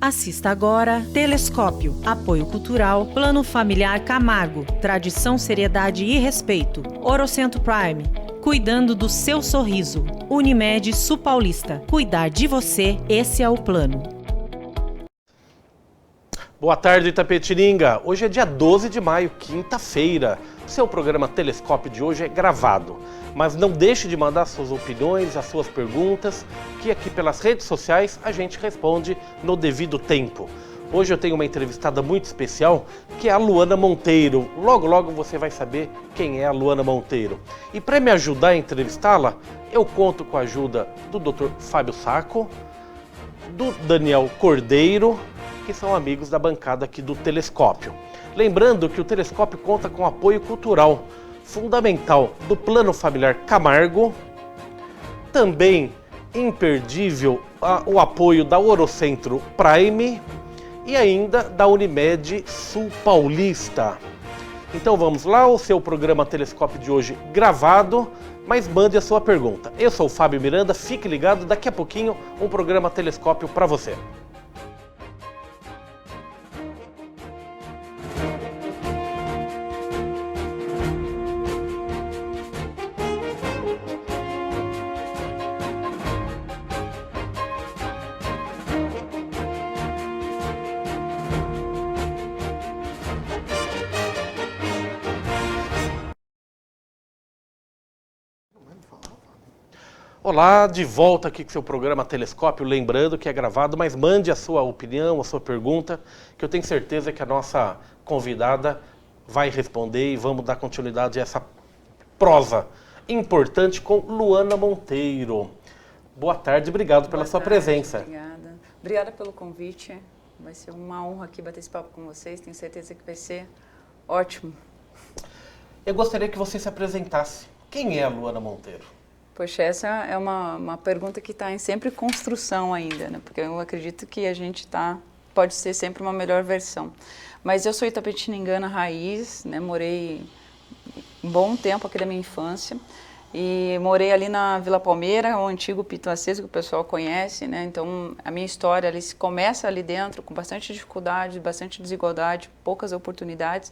Assista agora Telescópio, Apoio Cultural, Plano Familiar Camargo, Tradição, Seriedade e Respeito. Orocentro Prime, cuidando do seu sorriso. Unimed Sul Paulista, cuidar de você, esse é o plano. Boa tarde, Itapetininga. Hoje é dia 12 de maio, quinta-feira. O seu programa Telescópio de hoje é gravado. Mas não deixe de mandar suas opiniões, as suas perguntas, que aqui pelas redes sociais a gente responde no devido tempo. Hoje eu tenho uma entrevistada muito especial, que é a Luana Monteiro. Logo, logo você vai saber quem é a Luana Monteiro. E para me ajudar a entrevistá-la, eu conto com a ajuda do Dr. Fábio Sacco, do Daniel Cordeiro, que são amigos da bancada aqui do Telescópio. Lembrando que o Telescópio conta com apoio cultural fundamental do Plano Familiar Camargo, também imperdível o apoio da Orocentro Prime e ainda da Unimed Sul Paulista. Então vamos lá, o seu programa Telescópio de hoje gravado, mas mande a sua pergunta. Eu sou o Fábio Miranda, fique ligado, daqui a pouquinho um programa Telescópio para você. Olá, de volta aqui com seu programa Telescópio, lembrando que é gravado, mas mande a sua opinião, a sua pergunta, que eu tenho certeza que a nossa convidada vai responder e vamos dar continuidade a essa prosa importante com Luana Monteiro. Boa tarde, obrigado pela sua presença. Obrigada. Obrigada pelo convite, vai ser uma honra aqui bater esse papo com vocês, tenho certeza que vai ser ótimo. Eu gostaria que você se apresentasse. Quem é a Luana Monteiro? Poxa, essa é uma pergunta que está em sempre construção ainda, né? Porque eu acredito que a gente pode ser sempre uma melhor versão. Mas eu sou itapetiningana raiz, né? Morei um bom tempo aqui da minha infância e morei ali na Vila Palmeira, o antigo Pituaceso, que o pessoal conhece, né? Então a minha história ali começa ali dentro com bastante dificuldade, bastante desigualdade, poucas oportunidades.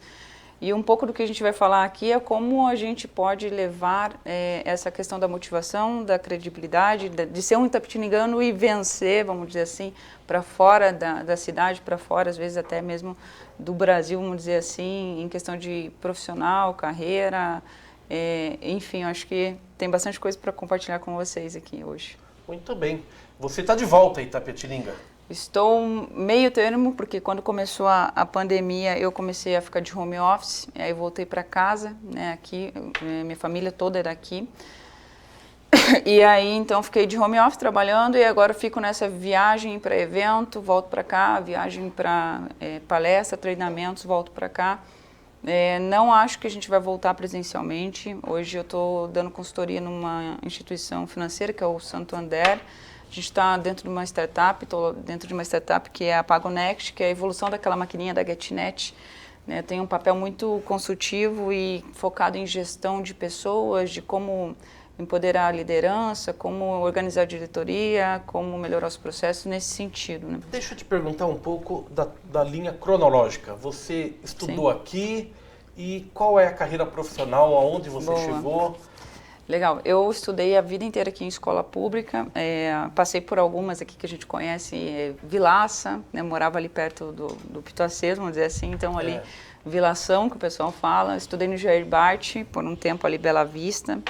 E um pouco do que a gente vai falar aqui é como a gente pode levar essa questão da motivação, da credibilidade, de ser um itapetiningano e vencer, vamos dizer assim, para fora da cidade, para fora, às vezes até mesmo do Brasil, vamos dizer assim, em questão de profissional, carreira, enfim, eu acho que tem bastante coisa para compartilhar com vocês aqui hoje. Muito bem. Você está de volta, Itapetininga? Estou meio termo, porque quando começou a pandemia eu comecei a ficar de home office, aí eu voltei para casa, né, aqui, minha família toda é daqui, e aí então fiquei de home office trabalhando e agora fico nessa viagem para evento, volto para cá, viagem para palestra, treinamentos, volto para cá. Não acho que a gente vai voltar presencialmente, hoje eu estou dando consultoria numa instituição financeira que é o Santander. A gente está dentro de uma startup, estou dentro de uma startup que é a PagoNext, que é a evolução daquela maquininha da GetNet. Né? Tem um papel muito consultivo e focado em gestão de pessoas, de como empoderar a liderança, como organizar a diretoria, como melhorar os processos nesse sentido. Né? Deixa eu te perguntar um pouco da linha cronológica. Você estudou Sim. aqui e qual é a carreira profissional, aonde você chegou? Legal, eu estudei a vida inteira aqui em escola pública, passei por algumas aqui que a gente conhece, Vilaça, né, morava ali perto do Pituaceso, vamos dizer assim, então ali Vilação, que o pessoal fala, estudei no Jair Bart, por um tempo ali Bela Vista,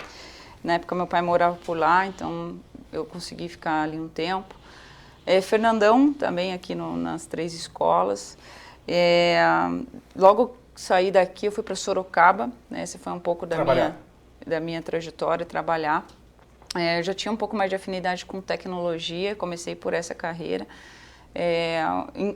na época meu pai morava por lá, então eu consegui ficar ali um tempo. Fernandão, também aqui nas 3 escolas, logo saí daqui eu fui para Sorocaba, né, esse foi um pouco da minha trajetória, trabalhar. Eu já tinha um pouco mais de afinidade com tecnologia, comecei por essa carreira.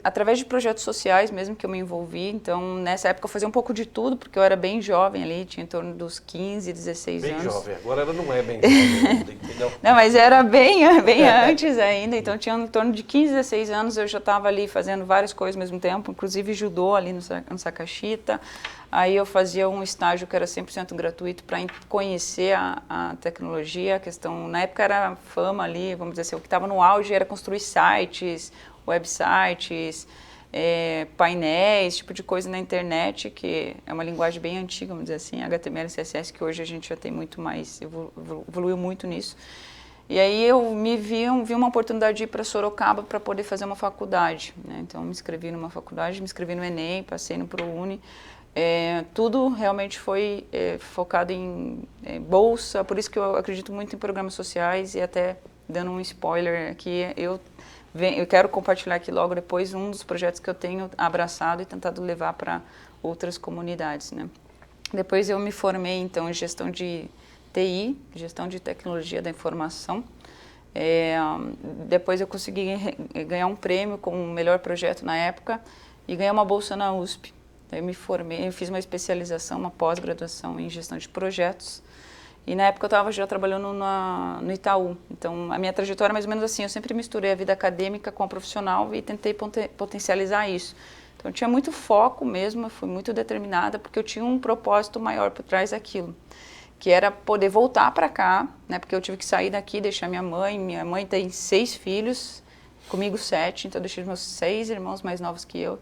Através de projetos sociais mesmo que eu me envolvi, então nessa época eu fazia um pouco de tudo, porque eu era bem jovem ali, tinha em torno dos 15, 16 anos. Bem jovem, agora ela não é bem jovem, entendeu? Não, mas era bem antes ainda, então tinha em torno de 15, 16 anos, eu já estava ali fazendo várias coisas ao mesmo tempo, inclusive judô ali no Sakashita, Aí eu fazia um estágio que era 100% gratuito para conhecer a tecnologia, a questão, na época era fama ali, vamos dizer assim, o que estava no auge era construir sites, websites, painéis, tipo de coisa na internet, que é uma linguagem bem antiga, vamos dizer assim, HTML e CSS, que hoje a gente já tem muito mais, evoluiu muito nisso. E aí eu vi uma oportunidade de ir para Sorocaba para poder fazer uma faculdade, né? Então me inscrevi numa faculdade, me inscrevi no Enem, passei no ProUni. Tudo realmente foi focado em bolsa, por isso que eu acredito muito em programas sociais e até dando um spoiler aqui, eu quero compartilhar aqui logo depois um dos projetos que eu tenho abraçado e tentado levar para outras comunidades, né? Depois eu me formei então em gestão de TI, gestão de tecnologia da informação. Depois eu consegui ganhar um prêmio como o melhor projeto na época e ganhar uma bolsa na USP. Eu me formei, eu fiz uma especialização, uma pós-graduação em gestão de projetos. E na época eu estava já trabalhando no Itaú. Então a minha trajetória é mais ou menos assim, eu sempre misturei a vida acadêmica com a profissional e tentei potencializar isso. Então eu tinha muito foco mesmo, eu fui muito determinada porque eu tinha um propósito maior por trás daquilo, que era poder voltar para cá, né? Porque eu tive que sair daqui, deixar minha mãe tem 6 filhos, comigo 7, então eu deixei meus 6 irmãos mais novos que eu,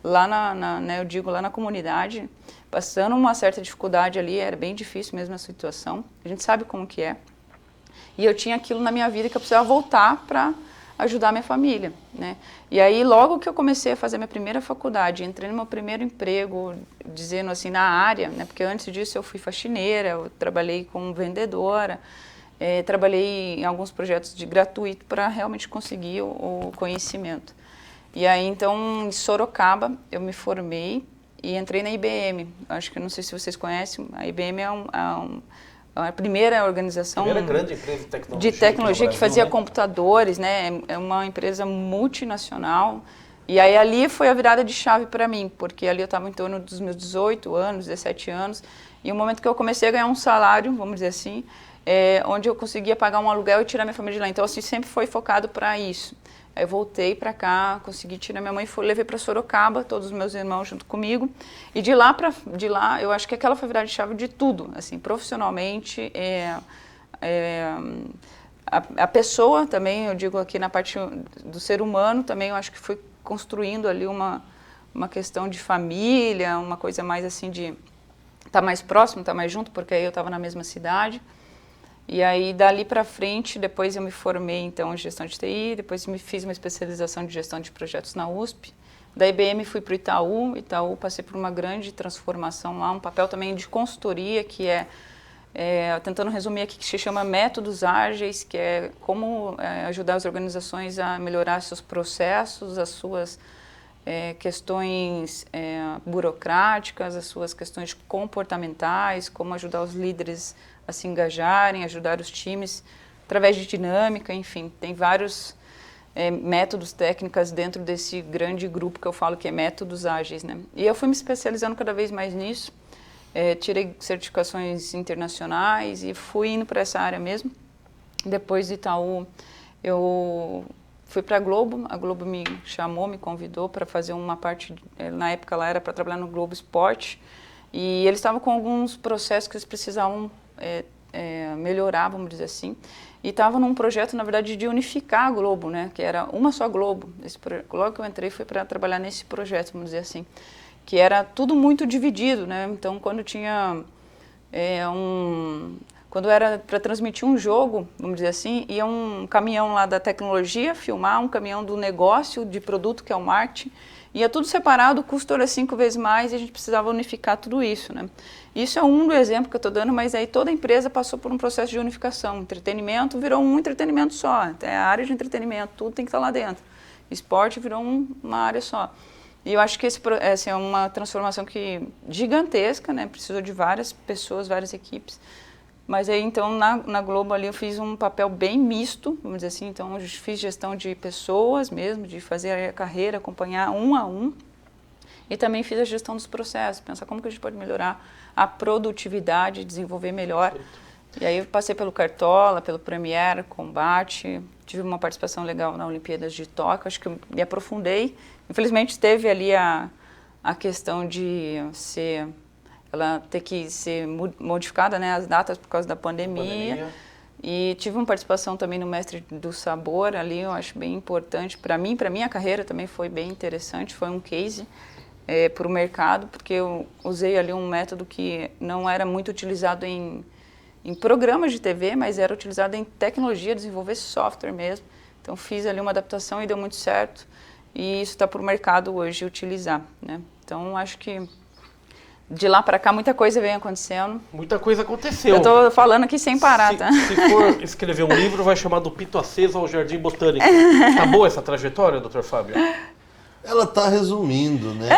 lá né, eu digo, lá na comunidade, passando uma certa dificuldade ali, era bem difícil mesmo a situação, a gente sabe como que é, e eu tinha aquilo na minha vida que eu precisava voltar para ajudar a minha família, né? E aí logo que eu comecei a fazer minha primeira faculdade, entrei no meu primeiro emprego, dizendo assim, na área, né? Porque antes disso eu fui faxineira, eu trabalhei como vendedora, trabalhei em alguns projetos de gratuito para realmente conseguir o conhecimento. E aí então em Sorocaba eu me formei e entrei na IBM. Acho que não sei se vocês conhecem, a IBM é a primeira organização grande empresa de tecnologia que fazia computadores, né? É uma empresa multinacional. E aí ali foi a virada de chave para mim, porque ali eu estava em torno dos meus 18 anos, 17 anos, e o momento que eu comecei a ganhar um salário, vamos dizer assim, onde eu conseguia pagar um aluguel e tirar minha família de lá. Então assim, sempre foi focado para isso. Aí eu voltei para cá, consegui tirar minha mãe, levei para Sorocaba, todos os meus irmãos junto comigo. E de lá, eu acho que aquela foi a virada de chave de tudo, assim, profissionalmente. A pessoa também, eu digo aqui na parte do ser humano, também eu acho que fui construindo ali uma questão de família, uma coisa mais assim de estar mais próximo, estar mais junto, porque aí eu estava na mesma cidade. E aí, dali para frente, depois eu me formei, então, em gestão de TI, depois fiz uma especialização de gestão de projetos na USP. Da IBM fui para o Itaú, passei por uma grande transformação lá, um papel também de consultoria, que tentando resumir aqui, que se chama métodos ágeis, que é como ajudar as organizações a melhorar seus processos, as suas questões burocráticas, as suas questões comportamentais, como ajudar os líderes a se engajarem, ajudar os times através de dinâmica, enfim, tem vários métodos, técnicas dentro desse grande grupo que eu falo que é métodos ágeis, né? E eu fui me especializando cada vez mais nisso, tirei certificações internacionais e fui indo para essa área mesmo. Depois de Itaú, eu fui para a Globo me chamou, me convidou para fazer uma parte, na época lá era para trabalhar no Globo Esporte, e eles estavam com alguns processos que eles precisavam melhorar, vamos dizer assim, e estava num projeto, na verdade, de unificar a Globo, né, que era uma só Globo. Logo que eu entrei foi para trabalhar nesse projeto, vamos dizer assim, que era tudo muito dividido, né, então quando tinha quando era para transmitir um jogo, vamos dizer assim, ia um caminhão lá da tecnologia filmar, um caminhão do negócio, de produto, que é o marketing, ia tudo separado, o custo era 5 vezes mais e a gente precisava unificar tudo isso, né? Isso é um do exemplo que eu estou dando, mas aí toda a empresa passou por um processo de unificação. Entretenimento virou um entretenimento só, até a área de entretenimento, tudo tem que estar lá dentro. Esporte virou uma área só. E eu acho que essa é uma transformação gigantesca, né? Precisou de várias pessoas, várias equipes. Mas aí, então, na Globo ali eu fiz um papel bem misto, vamos dizer assim. Então, eu fiz gestão de pessoas mesmo, de fazer a carreira, acompanhar um a um. E também fiz a gestão dos processos, pensar como que a gente pode melhorar a produtividade, desenvolver melhor. E aí eu passei pelo Cartola, pelo Premiere, Combate, tive uma participação legal na Olimpíadas de Tóquio, acho que eu me aprofundei. Infelizmente teve ali a questão de ser ela ter que ser modificada, né, as datas por causa da pandemia. E tive uma participação também no Mestre do Sabor ali, eu acho bem importante. Para mim, para minha carreira também foi bem interessante, foi um case para o mercado, porque eu usei ali um método que não era muito utilizado em programas de TV, mas era utilizado em tecnologia, desenvolver software mesmo. Então fiz ali uma adaptação e deu muito certo. E isso está para o mercado hoje utilizar, né? Então acho que de lá para cá muita coisa vem acontecendo. Muita coisa aconteceu. Eu estou falando aqui sem parar, tá? Se for escrever um livro, vai chamar do Pito Aceso ao Jardim Botânico. Tá boa essa trajetória, Dr. Fábio? Ela está resumindo, né?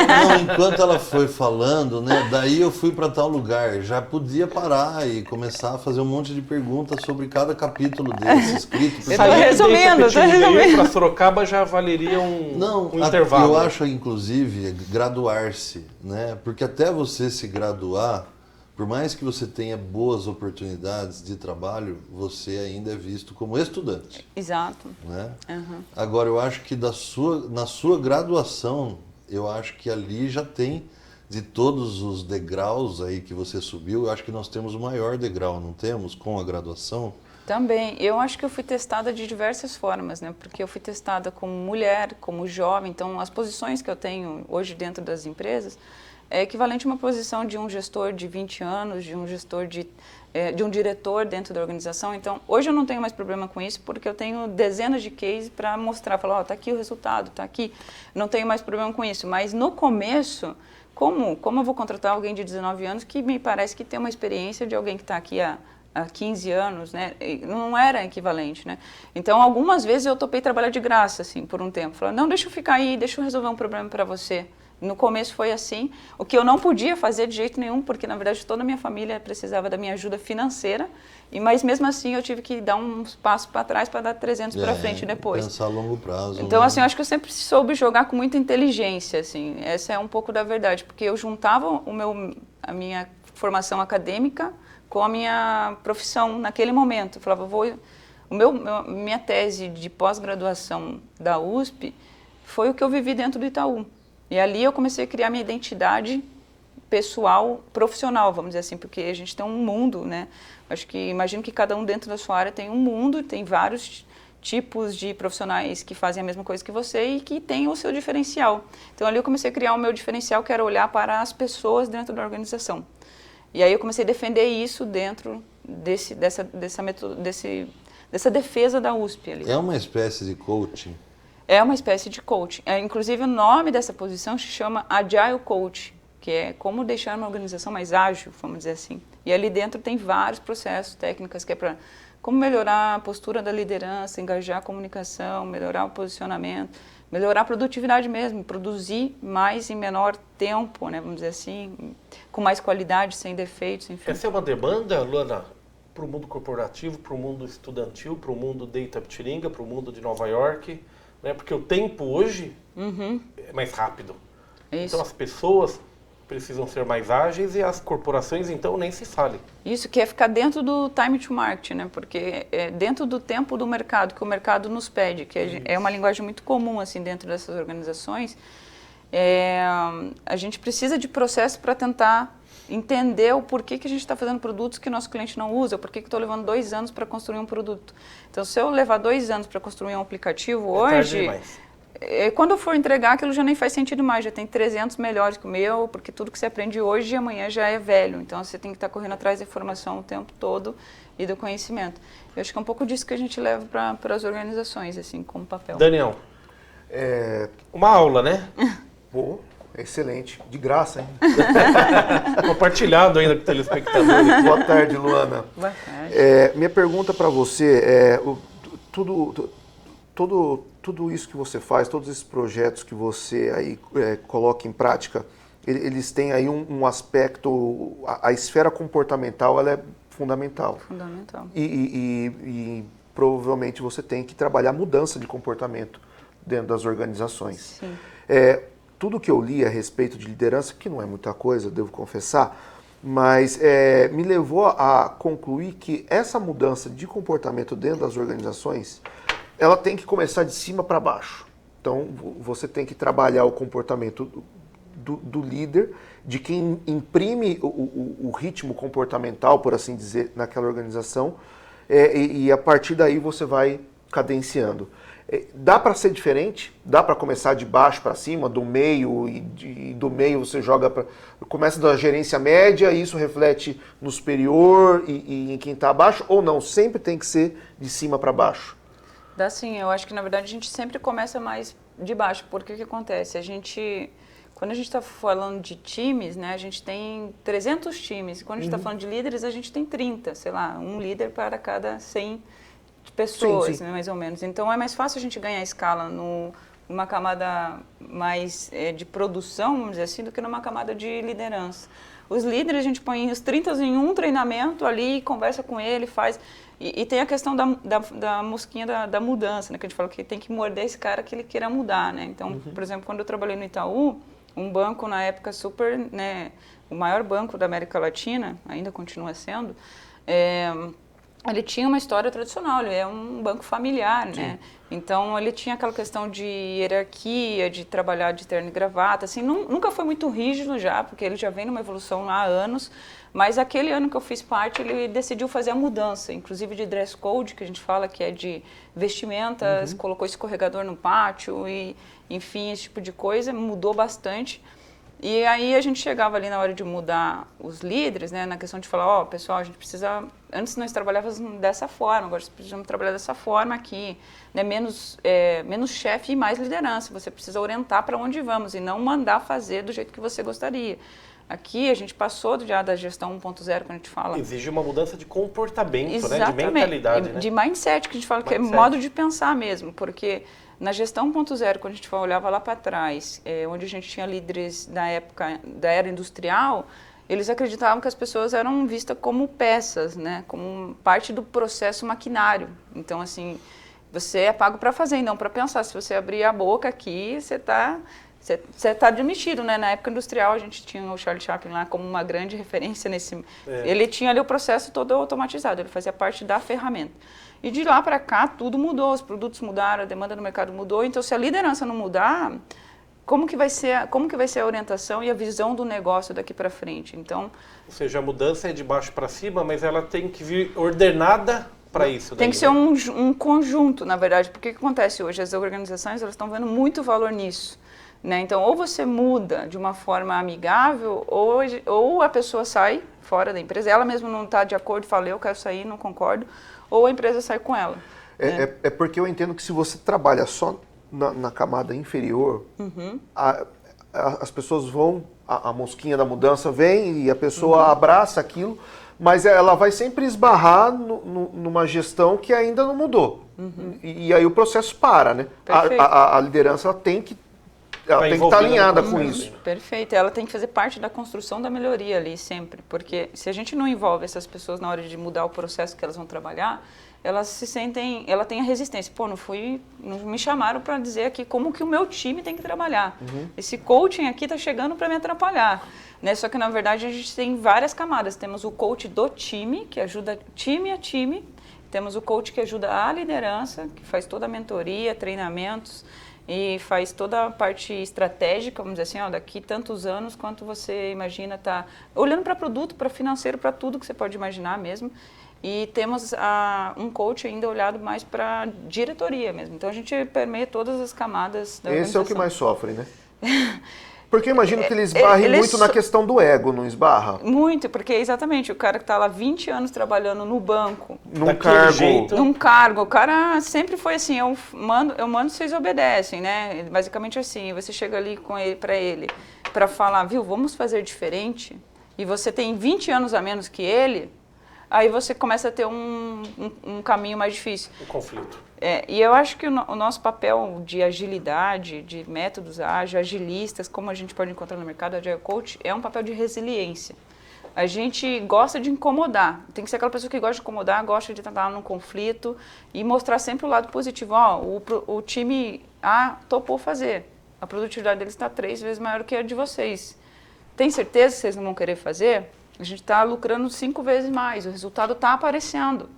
Não, enquanto ela foi falando, né? Daí eu fui para tal lugar. Já podia parar e começar a fazer um monte de perguntas sobre cada capítulo desse escrito. Eu estou resumindo, Para Sorocaba já valeria um intervalo. Eu acho, inclusive, graduar-se, né? Porque até você se graduar, por mais que você tenha boas oportunidades de trabalho, você ainda é visto como estudante. Exato. Né? Uhum. Agora, eu acho que na sua graduação, eu acho que ali já tem, de todos os degraus aí que você subiu, eu acho que nós temos o maior degrau, não temos, com a graduação? Também. Eu acho que eu fui testada de diversas formas, né? Porque eu fui testada como mulher, como jovem. Então, as posições que eu tenho hoje dentro das empresas é equivalente a uma posição de um gestor de 20 anos, de um gestor de um diretor dentro da organização. Então, hoje eu não tenho mais problema com isso, porque eu tenho dezenas de cases para mostrar, falar, ó, tá aqui o resultado, tá aqui. Não tenho mais problema com isso. Mas no começo, como eu vou contratar alguém de 19 anos que me parece que tem uma experiência de alguém que está aqui há 15 anos, né? Não era equivalente, né? Então, algumas vezes eu topei trabalhar de graça, assim, por um tempo. Falei, não, deixa eu ficar aí, deixa eu resolver um problema para você. No começo foi assim, o que eu não podia fazer de jeito nenhum, porque na verdade toda a minha família precisava da minha ajuda financeira, mas mesmo assim eu tive que dar uns passos para trás para dar 300 para frente depois. Pensar a longo prazo. Então, né? assim, eu acho que eu sempre soube jogar com muita inteligência, assim, essa é um pouco da verdade, porque eu juntava a minha formação acadêmica com a minha profissão naquele momento. Eu falava, minha tese de pós-graduação da USP foi o que eu vivi dentro do Itaú. E ali eu comecei a criar minha identidade pessoal, profissional, vamos dizer assim, porque a gente tem um mundo, né? Acho que imagino que cada um dentro da sua área tem um mundo, tem vários tipos de profissionais que fazem a mesma coisa que você e que tem o seu diferencial. Então ali eu comecei a criar o meu diferencial, que era olhar para as pessoas dentro da organização. E aí eu comecei a defender isso dentro dessa defesa da USP ali. É uma espécie de coaching. É uma espécie de coaching. Inclusive, o nome dessa posição se chama Agile Coach, que é como deixar uma organização mais ágil, vamos dizer assim. E ali dentro tem vários processos, técnicas, que é para como melhorar a postura da liderança, engajar a comunicação, melhorar o posicionamento, melhorar a produtividade mesmo, produzir mais em menor tempo, né, vamos dizer assim, com mais qualidade, sem defeitos, enfim. Essa é uma demanda, Luana, para o mundo corporativo, para o mundo estudantil, para o mundo de Itapetininga, para o mundo de Nova York, né? Porque o tempo hoje é mais rápido. Isso. Então as pessoas precisam ser mais ágeis e as corporações, então, nem se fale. Isso, que é ficar dentro do time to market, né? Porque é dentro do tempo do mercado, que o mercado nos pede, que é uma linguagem muito comum assim, dentro dessas organizações. A gente precisa de processo para tentar entender o porquê que a gente está fazendo produtos que nosso cliente não usa, o porquê que estou levando 2 anos para construir um produto. Então, se eu levar 2 anos para construir um aplicativo hoje, quando eu for entregar, aquilo já nem faz sentido mais, já tem 300 melhores que o meu, porque tudo que você aprende hoje e amanhã já é velho. Então, você tem que estar correndo atrás da informação o tempo todo e do conhecimento. Eu acho que é um pouco disso que a gente leva para as organizações, assim, como papel. Daniel, uma aula, né? Pô, excelente. De graça, hein? Compartilhado ainda com o telespectador. Boa tarde, Luana. Boa tarde. Minha pergunta para você é, tudo isso que você faz, todos esses projetos que você aí coloca em prática, eles têm aí um aspecto, a esfera comportamental, ela é fundamental. Fundamental. E provavelmente você tem que trabalhar mudança de comportamento dentro das organizações. Sim. Tudo que eu li a respeito de liderança, que não é muita coisa, devo confessar, mas me levou a concluir que essa mudança de comportamento dentro das organizações, ela tem que começar de cima para baixo. Então, você tem que trabalhar o comportamento do líder, de quem imprime o ritmo comportamental, por assim dizer, naquela organização, e a partir daí você vai cadenciando. Dá para ser diferente? Dá para começar de baixo para cima, do meio, e do meio você joga para... Começa da gerência média e isso reflete no superior e em quem está abaixo? Ou não? Sempre tem que ser de cima para baixo? Dá sim, eu acho que na verdade a gente sempre começa mais de baixo, porque o que acontece? Quando a gente está falando de times, né, a gente tem 300 times, quando a gente está falando de líderes, a gente tem 30, sei lá, um líder para cada 100 pessoas, Sim. né, mais ou menos. Então é mais fácil a gente ganhar escala numa camada mais de produção, vamos dizer assim, do que numa camada de liderança. Os líderes, a gente põe os 30 em um treinamento ali, conversa com ele, faz... E tem a questão da mosquinha da mudança, né? Que a gente fala que tem que morder esse cara que ele queira mudar, né? Então, por exemplo, quando eu trabalhei no Itaú, um banco na época super, né? O maior banco da América Latina, ainda continua sendo, ele tinha uma história tradicional, ele é um banco familiar, né? Então, ele tinha aquela questão de hierarquia, de trabalhar de terno e gravata, assim, nunca foi muito rígido já, porque ele já vem numa evolução há anos, mas aquele ano que eu fiz parte, ele decidiu fazer a mudança, inclusive de dress code, que a gente fala que é de vestimentas, colocou escorregador no pátio e, enfim, esse tipo de coisa, mudou bastante. E aí a gente chegava ali na hora de mudar os líderes, né, na questão de falar, pessoal, a gente precisa, antes nós trabalhávamos dessa forma, agora precisamos trabalhar dessa forma aqui, né, menos chefe e mais liderança, você precisa orientar para onde vamos e não mandar fazer do jeito que você gostaria. Aqui a gente passou já da gestão 1.0, quando a gente fala... Exige uma mudança de comportamento, exatamente, né, de mentalidade. De mindset, que a gente fala que é modo de pensar mesmo, porque... Na gestão 1.0, quando a gente olhava lá para trás, onde a gente tinha líderes da época da era industrial, eles acreditavam que as pessoas eram vistas como peças, né, como parte do processo maquinário. Então, assim, você é pago para fazer, não para pensar. Se você abrir a boca aqui, você está demitido, né? Na época industrial, a gente tinha o Charlie Chaplin lá como uma grande referência nesse... Ele tinha ali o processo todo automatizado, ele fazia parte da ferramenta. E de lá para cá, tudo mudou, os produtos mudaram, a demanda do mercado mudou. Então, se a liderança não mudar, como que vai ser a orientação e a visão do negócio daqui para frente? Então, ou seja, a mudança é de baixo para cima, mas ela tem que vir ordenada para isso. Tem que ser um conjunto, na verdade. Porque o que acontece hoje? As organizações elas estão vendo muito valor nisso. Né? Então, ou você muda de uma forma amigável, ou a pessoa sai fora da empresa, ela mesma não está de acordo, fala, eu quero sair, não concordo, ou a empresa sai com ela. É porque eu entendo que se você trabalha só na camada inferior, as pessoas vão, a mosquinha da mudança vem e a pessoa abraça aquilo, mas ela vai sempre esbarrar numa gestão que ainda não mudou. E aí o processo para, né? A liderança ela tem que estar alinhada com isso. Perfeito. Ela tem que fazer parte da construção da melhoria ali sempre. Porque se a gente não envolve essas pessoas na hora de mudar o processo que elas vão trabalhar, elas se sentem... Ela tem a resistência. Pô, não me chamaram para dizer aqui como que o meu time tem que trabalhar. Esse coaching aqui está chegando para me atrapalhar. Né? Só que, na verdade, a gente tem várias camadas. Temos o coach do time, que ajuda time a time. Temos o coach que ajuda a liderança, que faz toda a mentoria, treinamentos... E faz toda a parte estratégica, vamos dizer assim, daqui tantos anos, quanto você imagina tá olhando para produto, para financeiro, para tudo que você pode imaginar mesmo. E temos um coach ainda olhado mais para diretoria mesmo. Então a gente permeia todas as camadas da organização. Esse é o que mais sofre, né? Porque eu imagino que eles esbarrem muito na questão do ego, não esbarra? Muito, porque exatamente, o cara que está lá 20 anos trabalhando no banco. Num cargo. O cara sempre foi assim, eu mando, vocês obedecem, né? Basicamente assim, você chega ali para ele, para falar, viu, vamos fazer diferente, e você tem 20 anos a menos que ele, aí você começa a ter um caminho mais difícil. Um conflito. E eu acho que o nosso papel de agilidade, de métodos ágeis, agilistas, como a gente pode encontrar no mercado, Agile Coach, é um papel de resiliência. A gente gosta de incomodar. Tem que ser aquela pessoa que gosta de incomodar, gosta de estar num conflito e mostrar sempre o lado positivo. O time A topou fazer. A produtividade deles está 3 vezes maior que a de vocês. Tem certeza que vocês não vão querer fazer? A gente está lucrando 5 vezes mais. O resultado está aparecendo.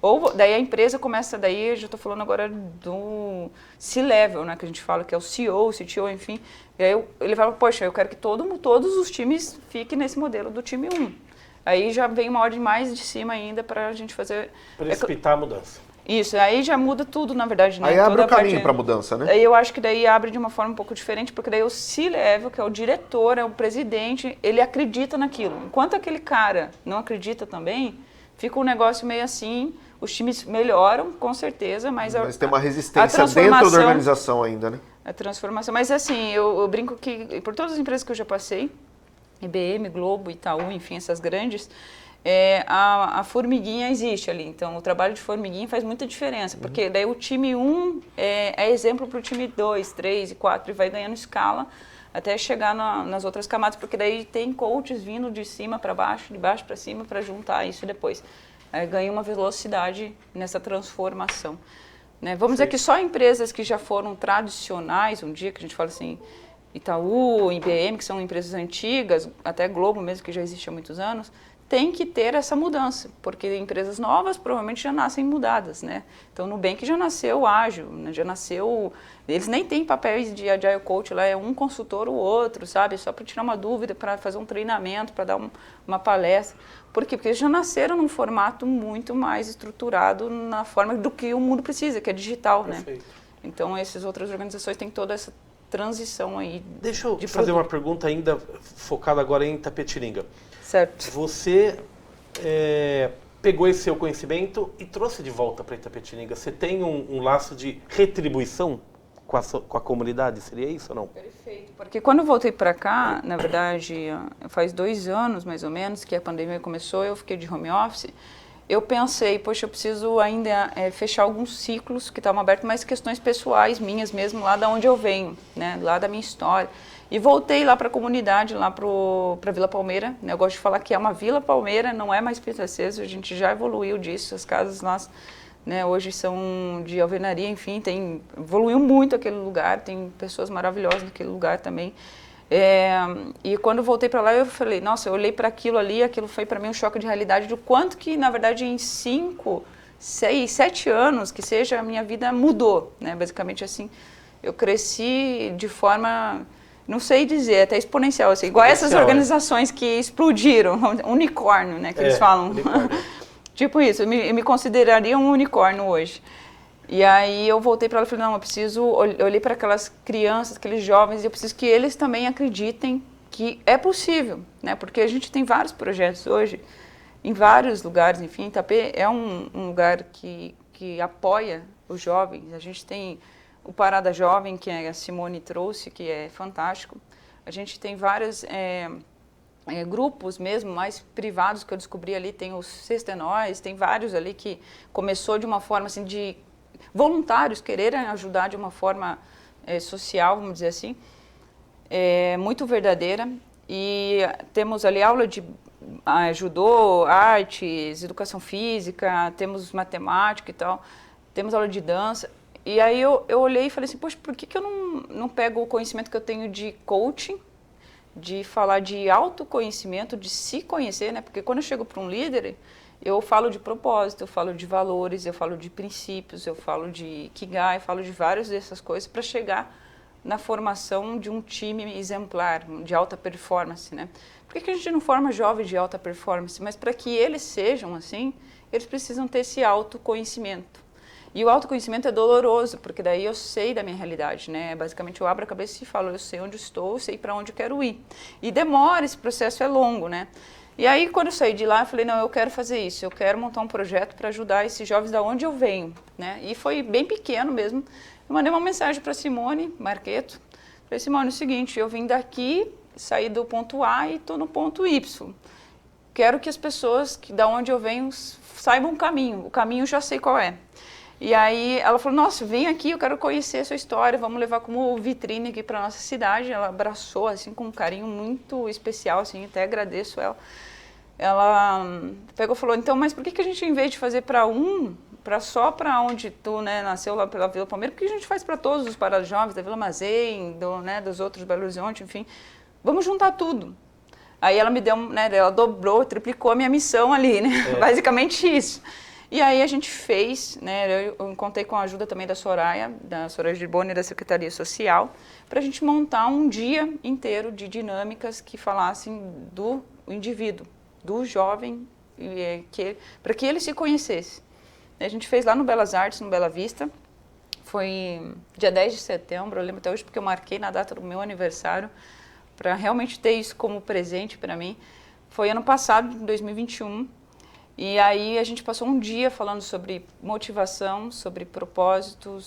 Ou daí a empresa começa, daí eu já estou falando agora do C-level, né, que a gente fala que é o CEO, CTO, enfim. E aí ele fala, poxa, eu quero que todos os times fiquem nesse modelo do time 1. Aí já vem uma ordem mais de cima ainda para a gente fazer... Precipitar a mudança. Isso, aí já muda tudo, na verdade. Né? Aí abre Toda o caminho parte... para a mudança, né? Aí eu acho que daí abre de uma forma um pouco diferente, porque daí o C-level, que é o diretor, é o presidente, ele acredita naquilo. Enquanto aquele cara não acredita também, fica um negócio meio assim, os times melhoram, com certeza, mas tem uma resistência dentro da organização ainda, né? A transformação. Mas assim, eu brinco que por todas as empresas que eu já passei, IBM, Globo, Itaú, enfim, essas grandes, a formiguinha existe ali. Então, o trabalho de formiguinha faz muita diferença, porque daí o time 1 é exemplo para o time 2, 3 e 4 e vai ganhando escala até chegar nas outras camadas, porque daí tem coaches vindo de cima para baixo, de baixo para cima, para juntar isso depois. Aí ganha uma velocidade nessa transformação. Né? Vamos dizer que só empresas que já foram tradicionais, um dia que a gente fala assim, Itaú, IBM, que são empresas antigas, até Globo mesmo, que já existe há muitos anos, tem que ter essa mudança, porque empresas novas provavelmente já nascem mudadas, né? Então, o Nubank já nasceu ágil, né? Já nasceu... Eles nem têm papéis de Agile Coach lá, é um consultor ou outro, sabe? Só para tirar uma dúvida, para fazer um treinamento, para dar uma palestra. Por quê? Porque eles já nasceram num formato muito mais estruturado na forma do que o mundo precisa, que é digital, Perfeito. né? Então, essas outras organizações têm toda essa transição aí. Deixa eu fazer uma pergunta ainda focada agora em Itapetininga. Certo. Você pegou esse seu conhecimento e trouxe de volta para Itapetininga. Você tem um laço de retribuição com a comunidade? Seria isso ou não? Perfeito. Porque quando eu voltei para cá, na verdade, faz 2 anos mais ou menos que a pandemia começou, eu fiquei de home office. Eu pensei, poxa, eu preciso ainda fechar alguns ciclos que estavam abertos, mas questões pessoais minhas mesmo, lá da onde eu venho, né, lá da minha história. E voltei lá para a comunidade, lá para Vila Palmeira. Né? Eu gosto de falar que é uma Vila Palmeira, não é mais Princesa, a gente já evoluiu disso, as casas lá, né, hoje são de alvenaria, enfim, evoluiu muito aquele lugar, tem pessoas maravilhosas naquele lugar também. E quando eu voltei para lá, eu falei, nossa, eu olhei para aquilo ali, aquilo foi para mim um choque de realidade do quanto que, na verdade, em 5, 6, 7 anos, que seja, a minha vida mudou, né? Basicamente assim, eu cresci de forma, não sei dizer, até exponencial, assim, igual essas organizações que explodiram, unicórnio, né, que eles falam. Tipo isso, eu me consideraria um unicórnio hoje. E aí eu voltei para ela e falei, não, eu olhei para aquelas crianças, aqueles jovens, e eu preciso que eles também acreditem que é possível, né? Porque a gente tem vários projetos hoje, em vários lugares, enfim, Itapê é um lugar que apoia os jovens. A gente tem o Parada Jovem, que a Simone trouxe, que é fantástico. A gente tem vários grupos mesmo, mais privados, que eu descobri ali, tem os Sestenóis, tem vários ali que começou de uma forma assim de voluntários quererem ajudar de uma forma social, vamos dizer assim, muito verdadeira. E temos ali aula de judô, artes, educação física, temos matemática e tal, temos aula de dança. E aí eu olhei e falei assim, poxa, por que eu não pego o conhecimento que eu tenho de coaching, de falar de autoconhecimento, de se conhecer, né? Porque quando eu chego para um líder, eu falo de propósito, eu falo de valores, eu falo de princípios, eu falo de Ikigai, eu falo de várias dessas coisas para chegar na formação de um time exemplar, de alta performance, né? Por que a gente não forma jovens de alta performance? Mas para que eles sejam assim, eles precisam ter esse autoconhecimento. E o autoconhecimento é doloroso, porque daí eu sei da minha realidade, né? Basicamente eu abro a cabeça e falo, eu sei onde estou, eu sei para onde eu quero ir. E demora, esse processo é longo, né? E aí, quando eu saí de lá, eu falei, não, eu quero fazer isso, eu quero montar um projeto para ajudar esses jovens da onde eu venho, né? E foi bem pequeno mesmo. Eu mandei uma mensagem para Simone Marqueto. Falei, Simone, é o seguinte, eu vim daqui, saí do ponto A e estou no ponto Y. Quero que as pessoas da onde eu venho saibam o caminho eu já sei qual é. E aí ela falou, nossa, vem aqui, eu quero conhecer a sua história, vamos levar como vitrine aqui para nossa cidade. Ela abraçou, assim, com um carinho muito especial, assim, até agradeço ela. Ela pegou e falou, então, mas por que a gente, em vez de fazer só para onde tu, né, nasceu, lá pela Vila Palmeira, por que a gente faz para todos os parados jovens, da Vila Mazém, dos outros Belo Horizonte, enfim, vamos juntar tudo. Aí ela me deu, né, ela dobrou, triplicou a minha missão ali, né, basicamente isso. E aí a gente fez, né, eu contei com a ajuda também da Soraya Girboni, da Secretaria Social, para a gente montar um dia inteiro de dinâmicas que falassem do indivíduo, do jovem, para que ele se conhecesse. A gente fez lá no Belas Artes, no Bela Vista, foi dia 10 de setembro, eu lembro até hoje porque eu marquei na data do meu aniversário, para realmente ter isso como presente para mim. Foi ano passado, em 2021, e aí a gente passou um dia falando sobre motivação, sobre propósito,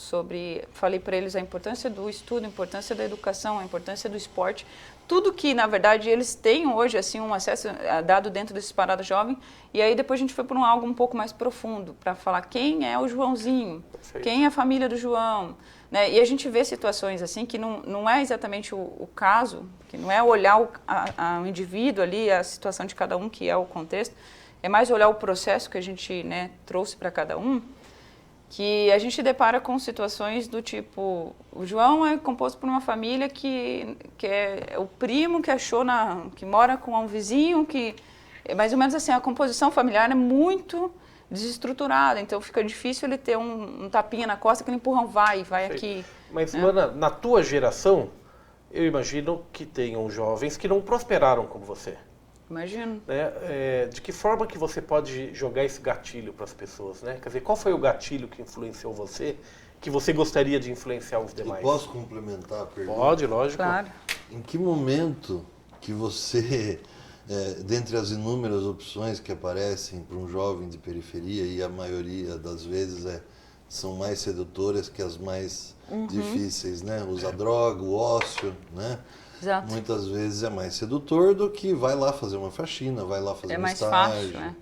falei para eles a importância do estudo, a importância da educação, a importância do esporte, tudo que, na verdade, eles têm hoje, assim, um acesso dado dentro desse Parada Jovem, e aí depois a gente foi para algo um pouco mais profundo, para falar quem é o Joãozinho, Perfeito. quem é a família do João, né? E a gente vê situações assim que não é exatamente o caso, que não é olhar o indivíduo ali, a situação de cada um, que é o contexto, é mais olhar o processo que a gente, né, trouxe para cada um, que a gente depara com situações do tipo, o João é composto por uma família que é o primo que achou, que mora com um vizinho, que mais ou menos assim, a composição familiar é muito desestruturada, então fica difícil ele ter um tapinha na costa, aquele empurrão, vai aqui. Mas, né? Luana, na tua geração, eu imagino que tenham jovens que não prosperaram como você. Imagino. Né? De que forma que você pode jogar esse gatilho para as pessoas? Né? Quer dizer, qual foi o gatilho que influenciou você, que você gostaria de influenciar os demais? Eu posso complementar a pergunta? Pode, lógico. Claro. Em que momento que você, dentre as inúmeras opções que aparecem para um jovem de periferia, e a maioria das vezes são mais sedutoras que as mais difíceis, né? Usar droga, o ócio, né? Exato. Muitas vezes é mais sedutor do que vai lá fazer uma faxina, vai lá fazer um mais estágio. fácil, né?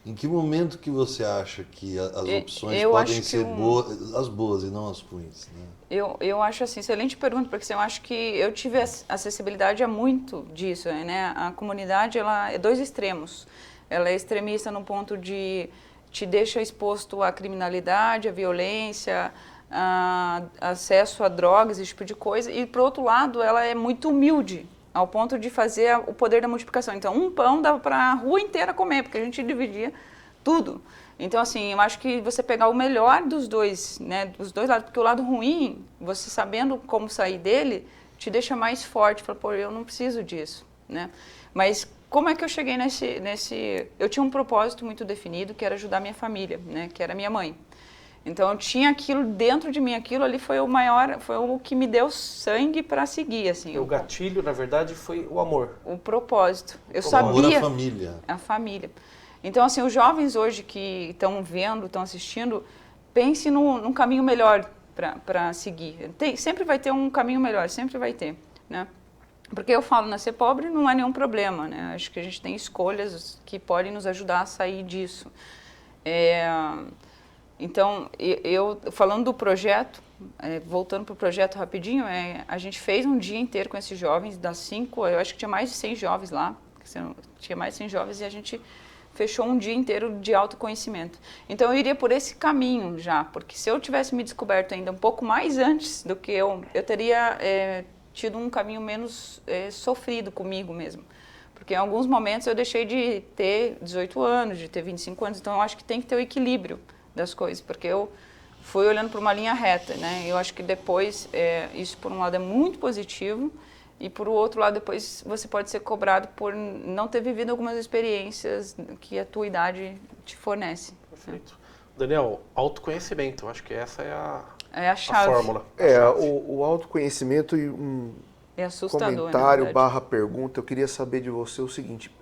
Em que momento que você acha que as opções eu podem acho que ser boas, as boas e não as ruins, né? Eu acho assim, excelente pergunta, porque eu acho que eu tive acessibilidade a muito disso, né? A comunidade, ela é dois extremos. Ela é extremista no ponto de te deixa exposto à criminalidade, à violência, acesso a drogas, esse tipo de coisa, e por outro lado ela é muito humilde, ao ponto de fazer o poder da multiplicação. Então um pão dava para a rua inteira comer, porque a gente dividia tudo. Então assim, eu acho que você pegar o melhor dos dois, né, dos dois lados, porque o lado ruim, você sabendo como sair dele, te deixa mais forte, fala, pô, eu não preciso disso, né? Mas como é que eu cheguei eu tinha um propósito muito definido, que era ajudar minha família, né, que era minha mãe. Então eu tinha aquilo dentro de mim, aquilo ali foi o que me deu sangue para seguir, assim. O gatilho, na verdade, foi o amor. O propósito. Eu O sabia. amor à família. A família. Então assim, os jovens hoje que estão vendo, estão assistindo, pense num caminho melhor para seguir. Sempre vai ter um caminho melhor, sempre vai ter, né? Porque eu falo, nascer pobre não é nenhum problema, né? Acho que a gente tem escolhas que podem nos ajudar a sair disso. Então, eu falando do projeto, voltando para o projeto rapidinho, a gente fez um dia inteiro com esses jovens, das 5, eu acho que tinha mais de 100 jovens lá, tinha mais de 100 jovens, e a gente fechou um dia inteiro de autoconhecimento. Então, eu iria por esse caminho já, porque se eu tivesse me descoberto ainda um pouco mais antes do que eu teria tido um caminho menos sofrido comigo mesmo. Porque em alguns momentos eu deixei de ter 18 anos, de ter 25 anos, então eu acho que tem que ter o equilíbrio das coisas, porque eu fui olhando para uma linha reta, né? Eu acho que depois, isso por um lado é muito positivo, e por outro lado depois você pode ser cobrado por não ter vivido algumas experiências que a tua idade te fornece. Perfeito. Daniel, autoconhecimento, eu acho que essa é a chave. a fórmula. O autoconhecimento e É assustador, comentário / pergunta, eu queria saber de você o seguinte,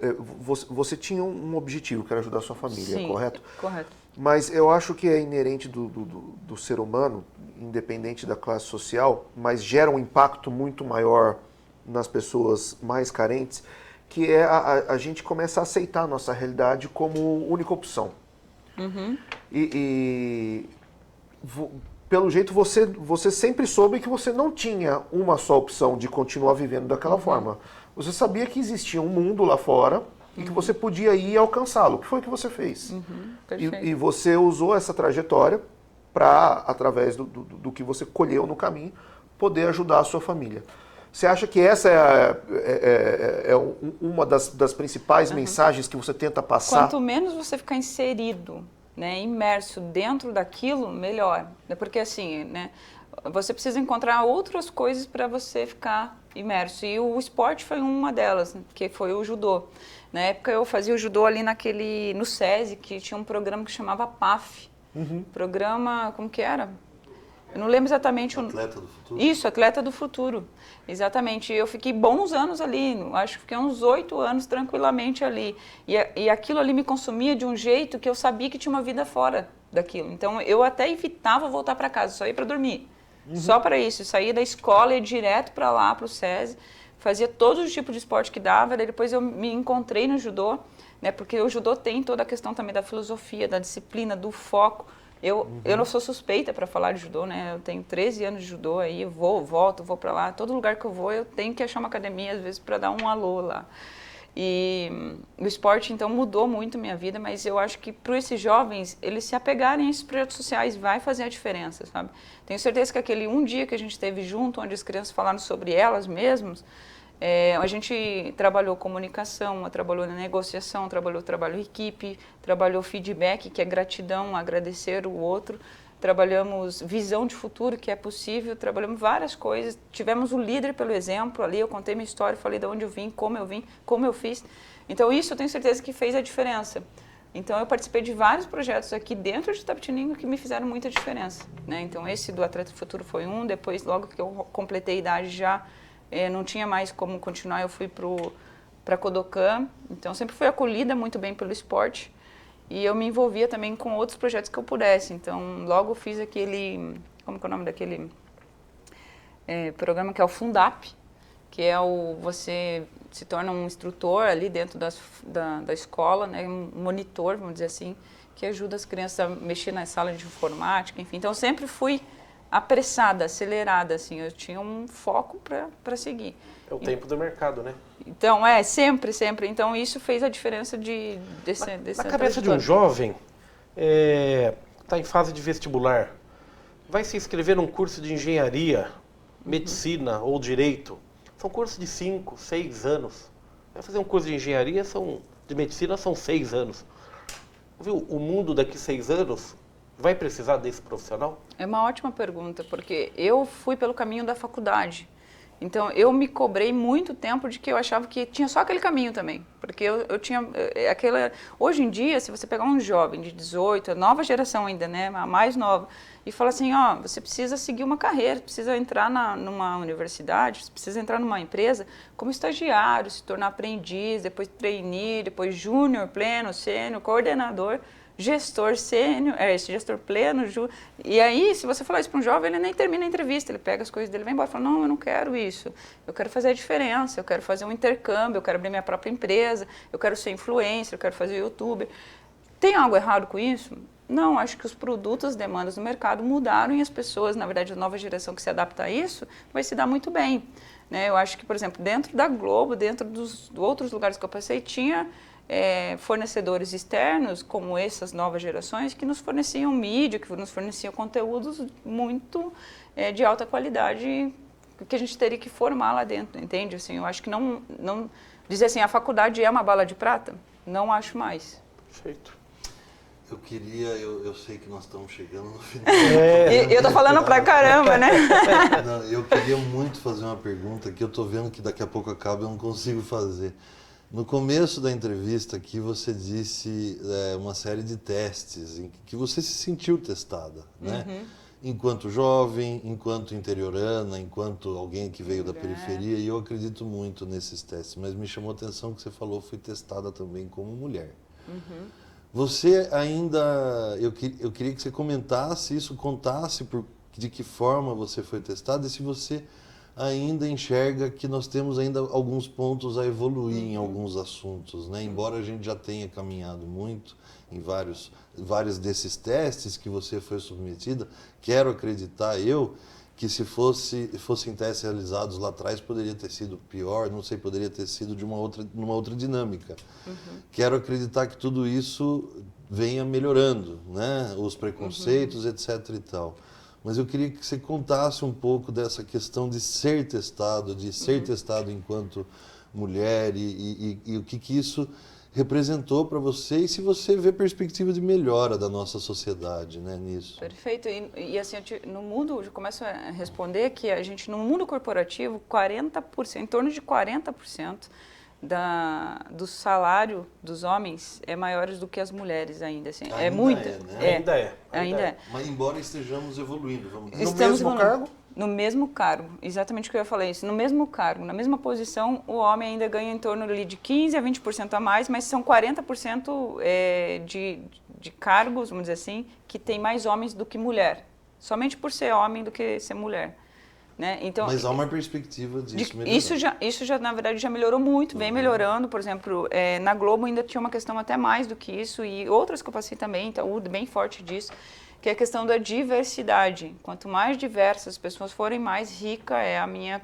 você tinha um objetivo, que era ajudar a sua família, Sim, correto? Correto. Mas eu acho que é inerente do ser humano, independente da classe social, mas gera um impacto muito maior nas pessoas mais carentes, que é a gente começa a aceitar a nossa realidade como única opção. Uhum. Pelo jeito, você sempre soube que você não tinha uma só opção de continuar vivendo daquela forma. Você sabia que existia um mundo lá fora e que você podia ir e alcançá-lo. O que foi que você fez? E você usou essa trajetória para, através do que você colheu no caminho, poder ajudar a sua família. Você acha que essa é uma das principais mensagens que você tenta passar? Quanto menos você ficar inserido né, imerso dentro daquilo, melhor. Porque assim, né, você precisa encontrar outras coisas para você ficar imerso. E o esporte foi uma delas, que foi o judô. Na época eu fazia o judô ali no SESI, que tinha um programa que chamava PAF. Programa, como que era? Eu não lembro exatamente Atleta do Futuro? Isso, Atleta do Futuro. Exatamente. Eu fiquei bons anos ali, acho que fiquei uns 8 anos tranquilamente ali. E aquilo ali me consumia de um jeito que eu sabia que tinha uma vida fora daquilo. Então eu até evitava voltar para casa, só ia para dormir. Só para isso. Eu saía da escola e ia direto para lá, para o SESI. Fazia todos os tipos de esporte que dava. Daí depois eu me encontrei no judô, né? Porque o judô tem toda a questão também da filosofia, da disciplina, do foco. Eu não sou suspeita para falar de judô, né? Eu tenho 13 anos de judô, aí eu vou para lá. Todo lugar que eu vou, eu tenho que achar uma academia, às vezes, para dar um alô lá. E o esporte, então, mudou muito minha vida, mas eu acho que para esses jovens, eles se apegarem a esses projetos sociais vai fazer a diferença, sabe? Tenho certeza que aquele um dia que a gente teve junto, onde as crianças falaram sobre elas mesmas, a gente trabalhou comunicação, trabalhou na negociação, trabalhou trabalho em equipe, trabalhou feedback, que é gratidão, agradecer o outro, trabalhamos visão de futuro, que é possível, trabalhamos várias coisas, tivemos o líder pelo exemplo ali, eu contei minha história, falei de onde eu vim, como eu fiz. Então isso eu tenho certeza que fez a diferença. Então eu participei de vários projetos aqui dentro de Itapetininga que me fizeram muita diferença, né? Então esse do Atleta do Futuro foi um, depois logo que eu completei a idade já não tinha mais como continuar, eu fui para Kodokan, então sempre fui acolhida muito bem pelo esporte e eu me envolvia também com outros projetos que eu pudesse, então logo fiz aquele, como que é o nome daquele programa que é o Fundap, que é você se torna um instrutor ali dentro da escola, né, um monitor, vamos dizer assim, que ajuda as crianças a mexer na sala de informática, enfim, então eu sempre fui apressada, acelerada, assim, eu tinha um foco para seguir. É o tempo do mercado, né? Então, sempre. Então, isso fez a diferença dessa Na cabeça de um jovem, está em fase de vestibular, vai se inscrever num curso de engenharia, medicina ou direito. São cursos de 5, 6 anos. Vai fazer um curso de engenharia, de medicina, são 6 anos. Viu, o mundo daqui 6 anos vai precisar desse profissional? É uma ótima pergunta, porque eu fui pelo caminho da faculdade. Então, eu me cobrei muito tempo de que eu achava que tinha só aquele caminho também. Porque eu tinha aquela... Hoje em dia, se você pegar um jovem de 18, a nova geração ainda, né, a mais nova, e falar assim, você precisa seguir uma carreira, precisa entrar numa universidade, você precisa entrar numa empresa como estagiário, se tornar aprendiz, depois trainee, depois júnior, pleno, sênior, coordenador, gestor sênior, gestor pleno, e aí, se você falar isso para um jovem, ele nem termina a entrevista, ele pega as coisas dele, vai embora e fala, não, eu não quero isso, eu quero fazer a diferença, eu quero fazer um intercâmbio, eu quero abrir minha própria empresa, eu quero ser influencer, eu quero fazer youtuber. Tem algo errado com isso? Não, acho que os produtos, as demandas do mercado mudaram e as pessoas, na verdade, a nova geração que se adapta a isso, vai se dar muito bem. Né? Eu acho que, por exemplo, dentro da Globo, dentro dos outros lugares que eu passei, tinha fornecedores externos, como essas novas gerações, que nos forneciam mídia, que nos forneciam conteúdos muito de alta qualidade, que a gente teria que formar lá dentro, entende? Assim, eu acho que não dizer assim, a faculdade é uma bala de prata, não acho mais. Perfeito. Eu sei que nós estamos chegando no final. Eu tô falando pra caramba, né? Não, eu queria muito fazer uma pergunta que eu tô vendo que daqui a pouco acaba e eu não consigo fazer. No começo da entrevista aqui você disse uma série de testes em que você se sentiu testada, né? Enquanto jovem, enquanto interiorana, enquanto alguém que veio da periferia, e eu acredito muito nesses testes, mas me chamou a atenção que você falou que foi testada também como mulher. Você ainda, eu queria que você comentasse isso, contasse de que forma você foi testada e se você ainda enxerga que nós temos ainda alguns pontos a evoluir em alguns assuntos, né? Embora a gente já tenha caminhado muito em vários desses testes que você foi submetida, quero acreditar que se fossem testes realizados lá atrás poderia ter sido pior, não sei, poderia ter sido numa outra dinâmica. Quero acreditar que tudo isso venha melhorando, né? Os preconceitos, etc. e tal. Mas eu queria que você contasse um pouco dessa questão de ser testado enquanto mulher e o que isso representou para você e se você vê perspectiva de melhora da nossa sociedade, né, nisso. Perfeito. E assim, no mundo, eu começo a responder que a gente, no mundo corporativo, 40%, em torno de 40% do salário dos homens é maiores do que as mulheres ainda. Assim. Ainda é muito. né? Ainda é. Mas embora estejamos evoluindo, vamos dizer. Estamos mesmo evoluindo. cargo? No mesmo cargo, exatamente o que eu ia falar isso. No mesmo cargo, na mesma posição, o homem ainda ganha em torno ali de 15% a 20% a mais, mas são 40% de cargos, vamos dizer assim, que tem mais homens do que mulher. Somente por ser homem do que ser mulher. Né? Então, mas há uma perspectiva disso melhorar. Isso já, na verdade, já melhorou muito, vem melhorando. Por exemplo, na Globo ainda tinha uma questão até mais do que isso, e outras que eu passei também, então, bem forte disso, que é a questão da diversidade. Quanto mais diversas as pessoas forem, mais rica é a minha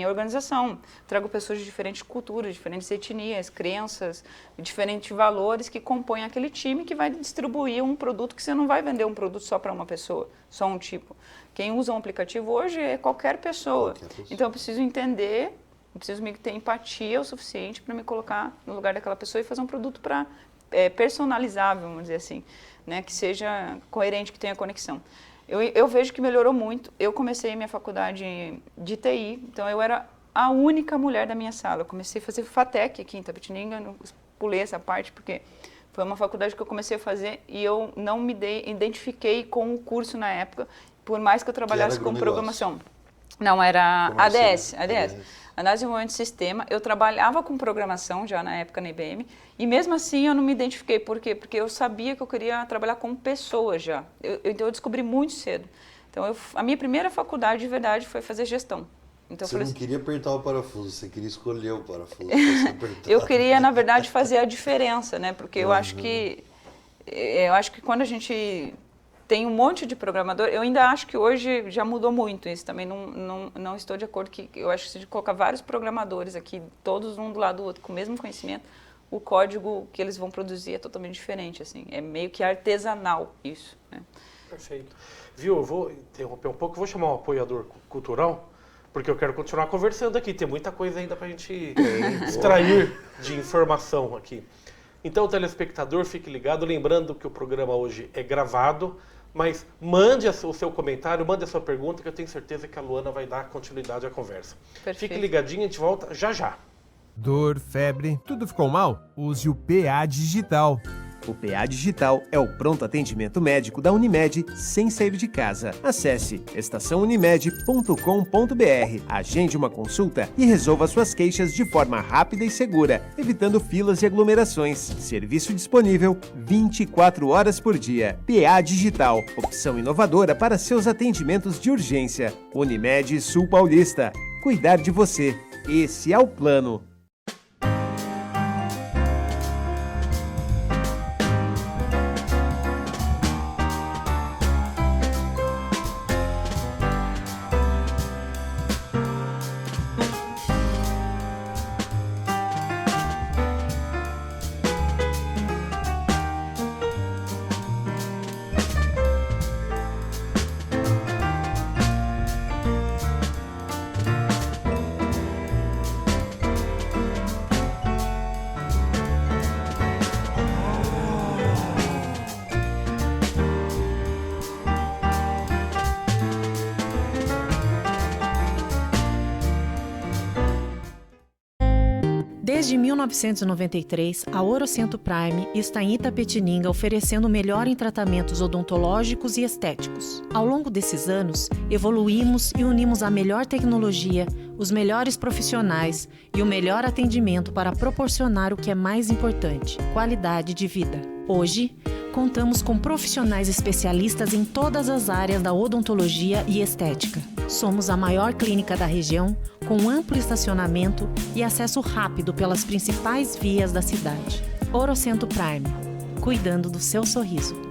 organização. Trago pessoas de diferentes culturas, diferentes etnias, crenças, diferentes valores que compõem aquele time que vai distribuir um produto, que você não vai vender um produto só para uma pessoa, só um tipo. Quem usa um aplicativo hoje é qualquer pessoa. Então eu preciso entender, eu preciso ter empatia o suficiente para me colocar no lugar daquela pessoa e fazer um produto personalizável, vamos dizer assim. Né, que seja coerente, que tenha conexão. Eu vejo que melhorou muito. Eu comecei minha faculdade de TI, então eu era a única mulher da minha sala. Eu comecei a fazer FATEC aqui em Itapetininga, pulei essa parte porque foi uma faculdade que eu comecei a fazer e eu não me identifiquei com o curso na época, por mais que eu trabalhasse com programação. Não, era ADS. Análise de desenvolvimento de sistema. Eu trabalhava com programação já na época na IBM e mesmo assim eu não me identifiquei. Por quê? Porque eu sabia que eu queria trabalhar com pessoas já. Então eu descobri muito cedo. Então a minha primeira faculdade de verdade foi fazer gestão. Então, você não queria apertar o parafuso, você queria escolher o parafuso. Eu queria, na verdade, fazer a diferença, né? Porque eu acho que quando a gente tem um monte de programador, eu ainda acho que hoje já mudou muito isso, também não estou de acordo, que eu acho que se colocar vários programadores aqui, todos um do lado do outro, com o mesmo conhecimento, o código que eles vão produzir é totalmente diferente, assim, é meio que artesanal isso, né? Perfeito. Viu, eu vou interromper um pouco, vou chamar um apoiador cultural, porque eu quero continuar conversando aqui, tem muita coisa ainda para a gente extrair de informação aqui. Então, telespectador, fique ligado, lembrando que o programa hoje é gravado, mas mande o seu comentário, mande a sua pergunta, que eu tenho certeza que a Luana vai dar continuidade à conversa. Perfeito. Fique ligadinho, a gente volta já já. Dor, febre, tudo ficou mal? Use o PA Digital. O PA Digital é o pronto atendimento médico da Unimed sem sair de casa. Acesse estaçãounimed.com.br, agende uma consulta e resolva suas queixas de forma rápida e segura, evitando filas e aglomerações. Serviço disponível 24 horas por dia. PA Digital, opção inovadora para seus atendimentos de urgência. Unimed Sul Paulista. Cuidar de você. Esse é o plano. Desde 1993, a Orocento Prime está em Itapetininga oferecendo o melhor em tratamentos odontológicos e estéticos. Ao longo desses anos, evoluímos e unimos a melhor tecnologia, os melhores profissionais e o melhor atendimento para proporcionar o que é mais importante: qualidade de vida. Hoje, contamos com profissionais especialistas em todas as áreas da odontologia e estética. Somos a maior clínica da região, com amplo estacionamento e acesso rápido pelas principais vias da cidade. Orocento Prime, cuidando do seu sorriso.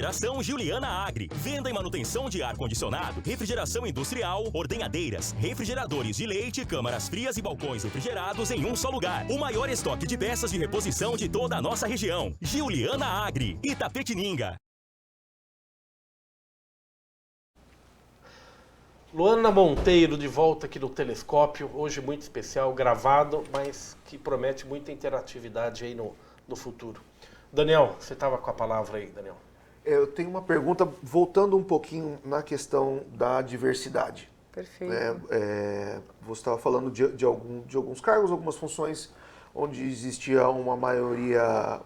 Refrigeração Juliana Agri. Venda e manutenção de ar-condicionado, refrigeração industrial, ordenhadeiras, refrigeradores de leite, câmaras frias e balcões refrigerados em um só lugar. O maior estoque de peças de reposição de toda a nossa região. Juliana Agri, Itapetininga. Luana Monteiro de volta aqui no Telescópio, hoje muito especial, gravado, mas que promete muita interatividade aí no futuro. Daniel, você estava com a palavra aí, Daniel. Eu tenho uma pergunta, voltando um pouquinho na questão da diversidade. Perfeito. Você estava falando de alguns cargos, algumas funções onde existia uma maioria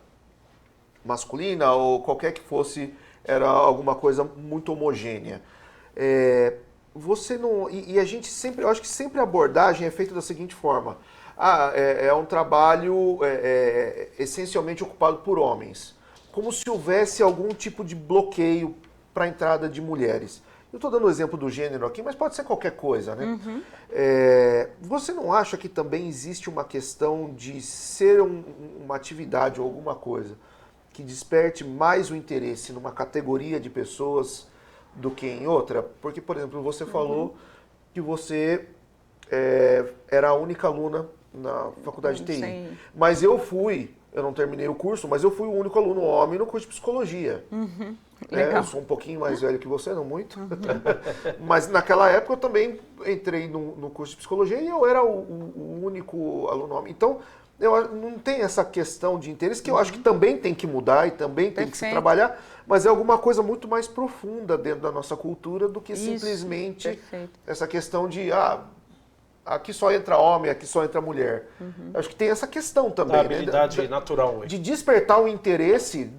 masculina ou qualquer que fosse, era alguma coisa muito homogênea. Você não. E a gente sempre, eu acho que sempre a abordagem é feita da seguinte forma: é um trabalho essencialmente ocupado por homens, como se houvesse algum tipo de bloqueio para a entrada de mulheres. Eu estou dando o exemplo do gênero aqui, mas pode ser qualquer coisa, né? Uhum. Você não acha que também existe uma questão de ser uma atividade ou alguma coisa que desperte mais o interesse numa categoria de pessoas do que em outra? Porque, por exemplo, você falou que você era a única aluna na faculdade de TI. Sim. Mas eu não terminei o curso, mas eu fui o único aluno homem no curso de psicologia. Legal. Eu sou um pouquinho mais velho que você, não muito. Mas naquela época eu também entrei no curso de psicologia e eu era o único aluno homem. Então, não tem essa questão de interesse, que eu acho que também tem que mudar e também tem que se trabalhar, mas é alguma coisa muito mais profunda dentro da nossa cultura do que simplesmente essa questão de aqui só entra homem, aqui só entra mulher. Eu acho que tem essa questão também, da habilidade natural. De despertar o interesse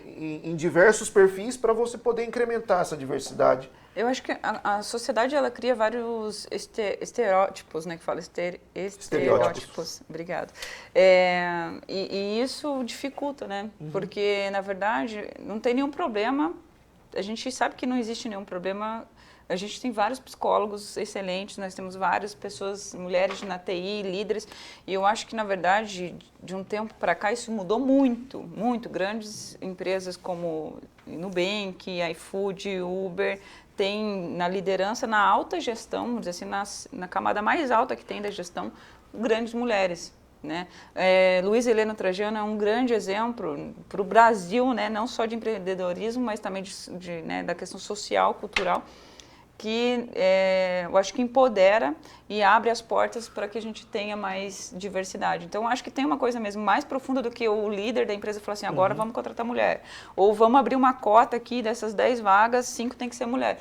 em diversos perfis para você poder incrementar essa diversidade. Eu acho que a sociedade, ela cria vários estereótipos, né, que fala estereótipos. Obrigada. E isso dificulta, né? Porque, na verdade, não tem nenhum problema. A gente sabe que não existe nenhum problema. A gente tem vários psicólogos excelentes, nós temos várias pessoas, mulheres na TI, líderes, e eu acho que, na verdade, de um tempo para cá, isso mudou muito, muito. Grandes empresas como Nubank, iFood, Uber, tem na liderança, na alta gestão, vamos dizer assim, na camada mais alta que tem da gestão, grandes mulheres. Né? Luiz Helena Trajano é um grande exemplo para o Brasil, né? Não só de empreendedorismo, mas também da questão social, cultural, que eu acho que empodera e abre as portas para que a gente tenha mais diversidade. Então, eu acho que tem uma coisa mesmo mais profunda do que o líder da empresa falar assim, agora vamos contratar mulher. Ou vamos abrir uma cota aqui, dessas 10 vagas, 5 tem que ser mulher.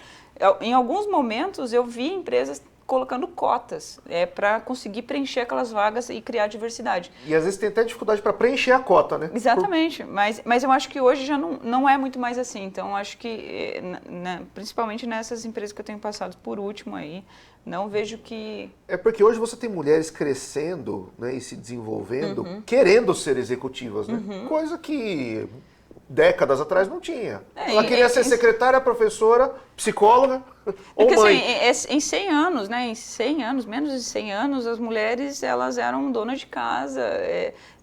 Em alguns momentos, eu vi empresas colocando cotas para conseguir preencher aquelas vagas e criar diversidade. E às vezes tem até dificuldade para preencher a cota, né? Exatamente, mas eu acho que hoje já não é muito mais assim. Então, acho que, principalmente nessas empresas que eu tenho passado por último aí, não vejo que... É porque hoje você tem mulheres crescendo, né, e se desenvolvendo, querendo ser executivas, né? Coisa que décadas atrás não tinha. Ela queria ser secretária, professora, psicóloga ou mãe. Assim, em 100 anos, né? Em 100 anos, menos de 100 anos, as mulheres, elas eram donas de casa,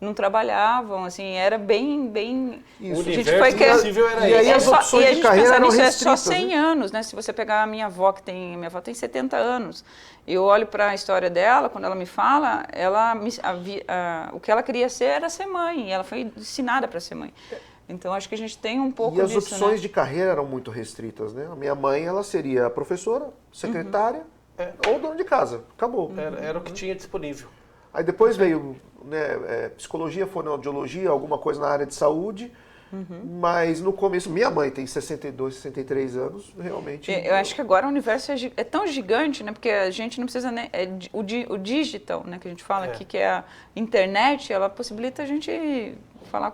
não trabalhavam, assim, era bem... Isso. O universo possível era isso. E aí as opções de carreira eram restritas. Isso é só 100 anos, né? Se você pegar a minha avó tem 70 anos, eu olho para a história dela, quando ela me fala, o que ela queria ser era ser mãe, e ela foi ensinada para ser mãe. Então, acho que a gente tem um pouco disso, E as opções de carreira eram muito restritas, né? A minha mãe, ela seria professora, secretária ou dona de casa. Acabou. Era o que tinha disponível. Aí depois veio psicologia, fonoaudiologia, alguma coisa na área de saúde. Mas no começo, minha mãe tem 62, 63 anos, realmente... Eu acho que agora o universo é tão gigante, né? Porque a gente não precisa... Né, o digital, né, que a gente fala aqui, que é a internet, ela possibilita a gente... falar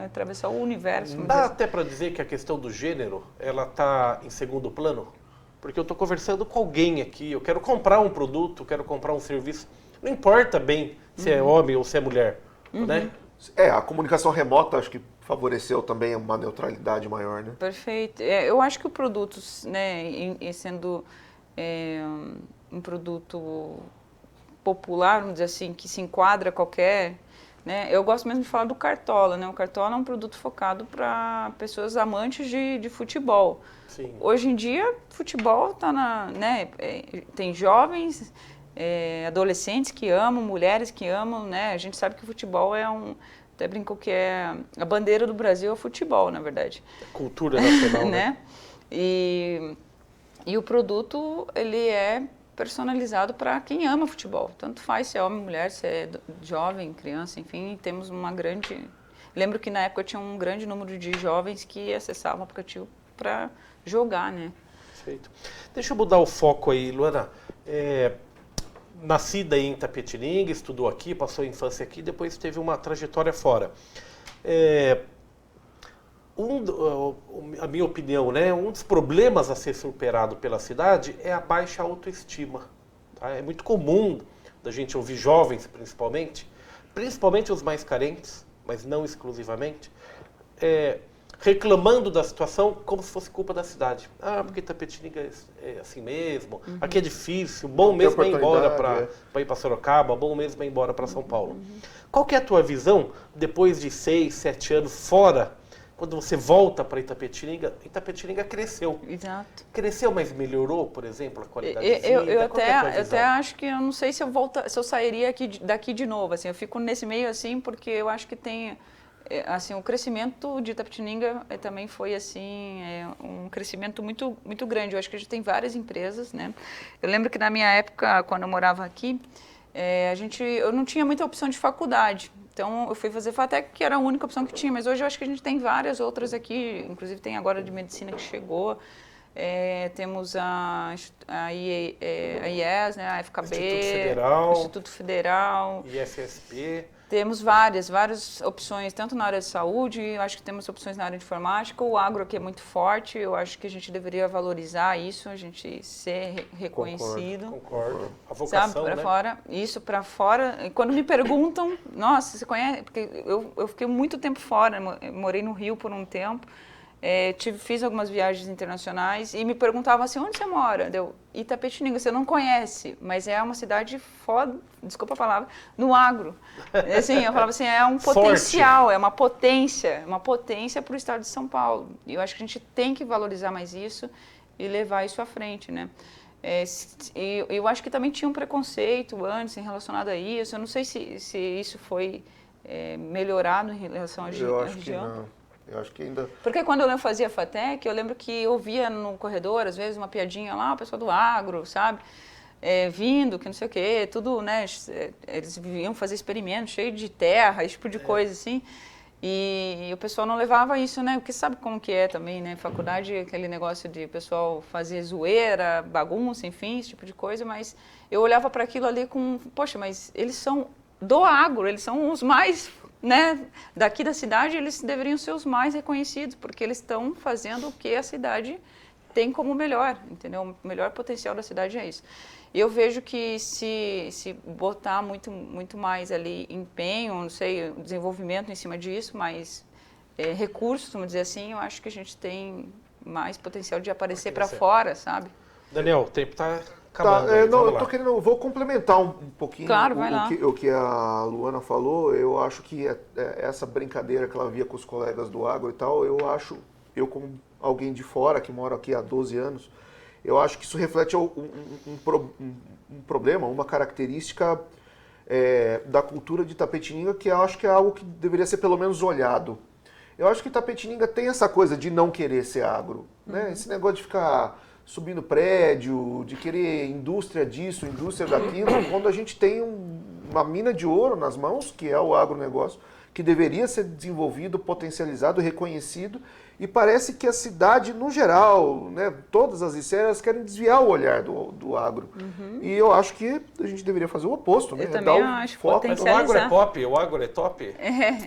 atravessar o universo. Dá até para dizer que a questão do gênero, ela está em segundo plano? Porque eu estou conversando com alguém aqui, eu quero comprar um produto, quero comprar um serviço, não importa bem se é homem ou se é mulher, né? A comunicação remota, acho que favoreceu também uma neutralidade maior, né? Perfeito. Eu acho que o produto, né, sendo um produto popular, vamos dizer assim, que se enquadra a qualquer né? Eu gosto mesmo de falar do Cartola, né? O Cartola é um produto focado para pessoas amantes de futebol. Sim. Hoje em dia, futebol tá né? Tem jovens, adolescentes que amam, mulheres que amam, né? A gente sabe que o futebol até brinco que é a bandeira do Brasil é o futebol, na verdade. Cultura nacional, né? E o produto, ele é personalizado para quem ama futebol. Tanto faz se é homem, mulher, se é jovem, criança, enfim, temos uma grande... Lembro que na época tinha um grande número de jovens que acessavam o aplicativo para jogar, né? Perfeito. Deixa eu mudar o foco aí, Luana. Nascida em Itapetininga, estudou aqui, passou a infância aqui, depois teve uma trajetória fora. A minha opinião, né, um dos problemas a ser superado pela cidade é a baixa autoestima. Tá? É muito comum da gente ouvir jovens, principalmente os mais carentes, mas não exclusivamente, reclamando da situação como se fosse culpa da cidade. Porque Itapetininga é assim mesmo, aqui é difícil, bom mesmo é ir embora para ir para Sorocaba, bom mesmo é ir embora para São Paulo. Qual que é a tua visão, depois de 6, 7 anos fora, quando você volta para Itapetininga? Itapetininga cresceu. Exato. Cresceu, mas melhorou, por exemplo, a qualidade de vida? Eu até acho que, eu não sei se eu sairia daqui de novo, assim, eu fico nesse meio assim, porque eu acho que tem... Assim, o crescimento de Itapetininga também foi assim, um crescimento muito, muito grande. Eu acho que a gente tem várias empresas, né? Eu lembro que na minha época, quando eu morava aqui, eu não tinha muita opção de faculdade. Então, eu fui fazer FATEC, que era a única opção que tinha. Mas hoje eu acho que a gente tem várias outras aqui, inclusive tem agora de medicina que chegou. Temos a IES, né, a FKB, Instituto Federal, IFSP. Temos várias opções, tanto na área de saúde, eu acho que temos opções na área de informática. O agro aqui é muito forte, eu acho que a gente deveria valorizar isso, a gente ser reconhecido. Concordo. A vocação, sabe, para né? fora, isso para fora. E quando me perguntam, nossa, você conhece? Porque eu fiquei muito tempo fora, morei no Rio por um tempo. Fiz algumas viagens internacionais e me perguntavam assim, onde você mora? Itapetininga, você não conhece, mas é uma cidade foda, desculpa a palavra, no agro. Assim, eu falava assim, é um potencial, forte. É uma potência para o estado de São Paulo. E eu acho que a gente tem que valorizar mais isso e levar isso à frente, né? Eu acho que também tinha um preconceito antes em relacionado a isso, eu não sei se isso foi melhorado em relação à região. Eu acho que não. Eu acho que ainda... Porque quando eu fazia FATEC, eu lembro que eu via no corredor, às vezes, uma piadinha lá, o pessoal do agro, sabe? Vindo, que não sei o quê, tudo, né? Eles vinham fazer experimentos cheio de terra, esse tipo de coisa, assim. E o pessoal não levava isso, né? Porque sabe como que é também, né? Faculdade, aquele negócio de o pessoal fazer zoeira, bagunça, enfim, esse tipo de coisa. Mas eu olhava para aquilo ali com... Poxa, mas eles são do agro, eles são os mais... Né, daqui da cidade, eles deveriam ser os mais reconhecidos, porque eles estão fazendo o que a cidade tem como melhor, entendeu? O melhor potencial da cidade é isso. Eu vejo que se botar muito, muito mais ali empenho, não sei, desenvolvimento em cima disso, mais recursos, vamos dizer assim, eu acho que a gente tem mais potencial de aparecer para fora, sabe? Daniel, o tempo está... Vou complementar um pouquinho claro, o que a Luana falou. Eu acho que essa brincadeira que ela via com os colegas do agro e tal, eu como alguém de fora, que moro aqui há 12 anos, eu acho que isso reflete um problema, uma característica da cultura de Itapetininga, que eu acho que é algo que deveria ser pelo menos olhado. Eu acho que Itapetininga tem essa coisa de não querer ser agro, né? Esse negócio de ficar... subindo prédio, de querer indústria disso, indústria daquilo, quando a gente tem uma mina de ouro nas mãos, que é o agronegócio, que deveria ser desenvolvido, potencializado, reconhecido, e parece que a cidade, no geral, né, todas as esferas querem desviar o olhar do agro. E eu acho que a gente deveria fazer o oposto, né? Eu também acho, potencializar. Mas o agro é pop, o agro é top?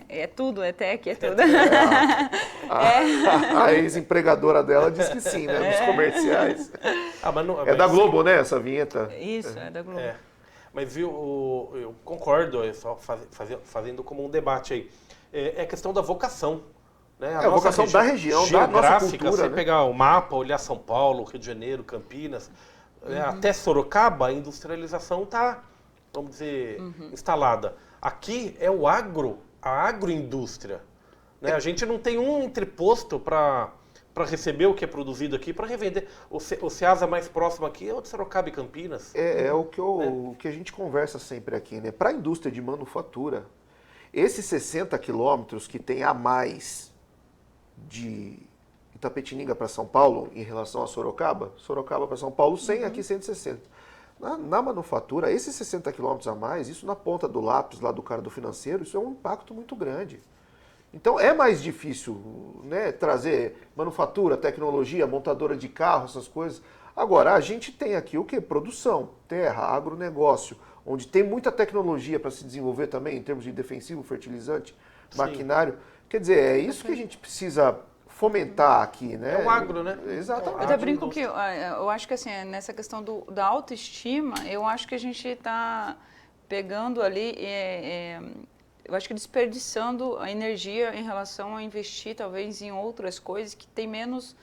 É tudo, é tech, é tudo. A ex-empregadora dela diz que sim, né, nos comerciais. Mas da Globo, né, essa vinheta? Isso, é da Globo. Mas eu concordo, só fazendo como um debate aí. É questão da vocação. Né? A vocação da região, da nossa cultura. Você né? pegar o mapa, olhar São Paulo, Rio de Janeiro, Campinas, até Sorocaba, a industrialização está, vamos dizer, instalada. Aqui é o agro, a agroindústria. Né? A gente não tem um entreposto para receber o que é produzido aqui, para revender. O Ceasa mais próximo aqui é o de Sorocaba e Campinas. É o que a gente conversa sempre aqui, né? Para a indústria de manufatura, esses 60 quilômetros que tem a mais de Itapetininga para São Paulo em relação a Sorocaba para São Paulo 100, aqui 160. Na manufatura, esses 60 quilômetros a mais, isso na ponta do lápis lá do cara do financeiro, isso é um impacto muito grande. Então é mais difícil, né, trazer manufatura, tecnologia, montadora de carro, essas coisas. Agora, a gente tem aqui o quê? Produção, terra, agronegócio, onde tem muita tecnologia para se desenvolver também, em termos de defensivo, fertilizante, maquinário. Quer dizer, é isso que a gente precisa fomentar aqui, né? É o agro, né? Exatamente. Eu até brinco que eu acho que assim, nessa questão da autoestima, eu acho que a gente está pegando ali, eu acho que desperdiçando a energia em relação a investir talvez em outras coisas que tem menos...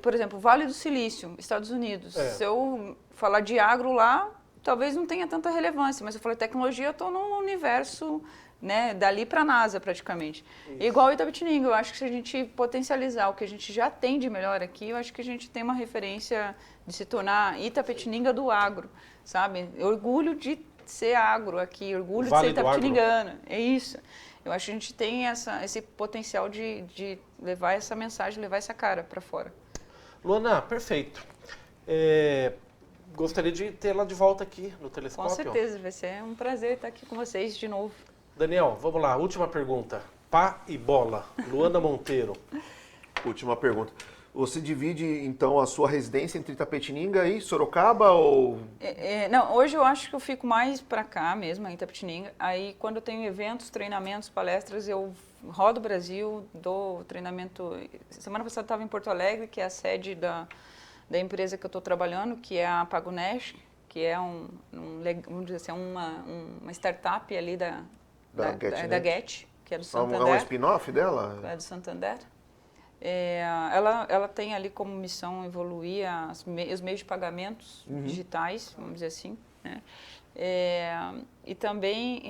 por exemplo, Vale do Silício, Estados Unidos. Se eu falar de agro lá, talvez não tenha tanta relevância, mas se eu falar de tecnologia, eu estou num universo... Né, dali para a NASA, praticamente. Igual Itapetininga, eu acho que se a gente potencializar o que a gente já tem de melhor aqui, eu acho que a gente tem uma referência de se tornar Itapetininga do agro, sabe? Orgulho de ser agro aqui, orgulho de ser itapetiningana, é isso. Eu acho que a gente tem esse potencial de levar essa mensagem, levar essa cara para fora. Luana, perfeito. Gostaria de tê-la de volta aqui no Telescópio. Com certeza, vai ser um prazer estar aqui com vocês de novo. Daniel, vamos lá, última pergunta. Pá e bola, Luana Monteiro. Última pergunta. Você divide, então, a sua residência entre Itapetininga e Sorocaba ou... Não, hoje eu acho que eu fico mais para cá mesmo, em Itapetininga. Aí, quando eu tenho eventos, treinamentos, palestras, eu rodo o Brasil, dou treinamento... Semana passada eu estava em Porto Alegre, que é a sede da empresa que eu estou trabalhando, que é a Pagonesh, que é vamos dizer assim, uma startup ali da Get, que é do Santander. É um spin-off dela? É do Santander. Ela tem ali como missão evoluir os meios de pagamentos digitais, vamos dizer assim, né? E também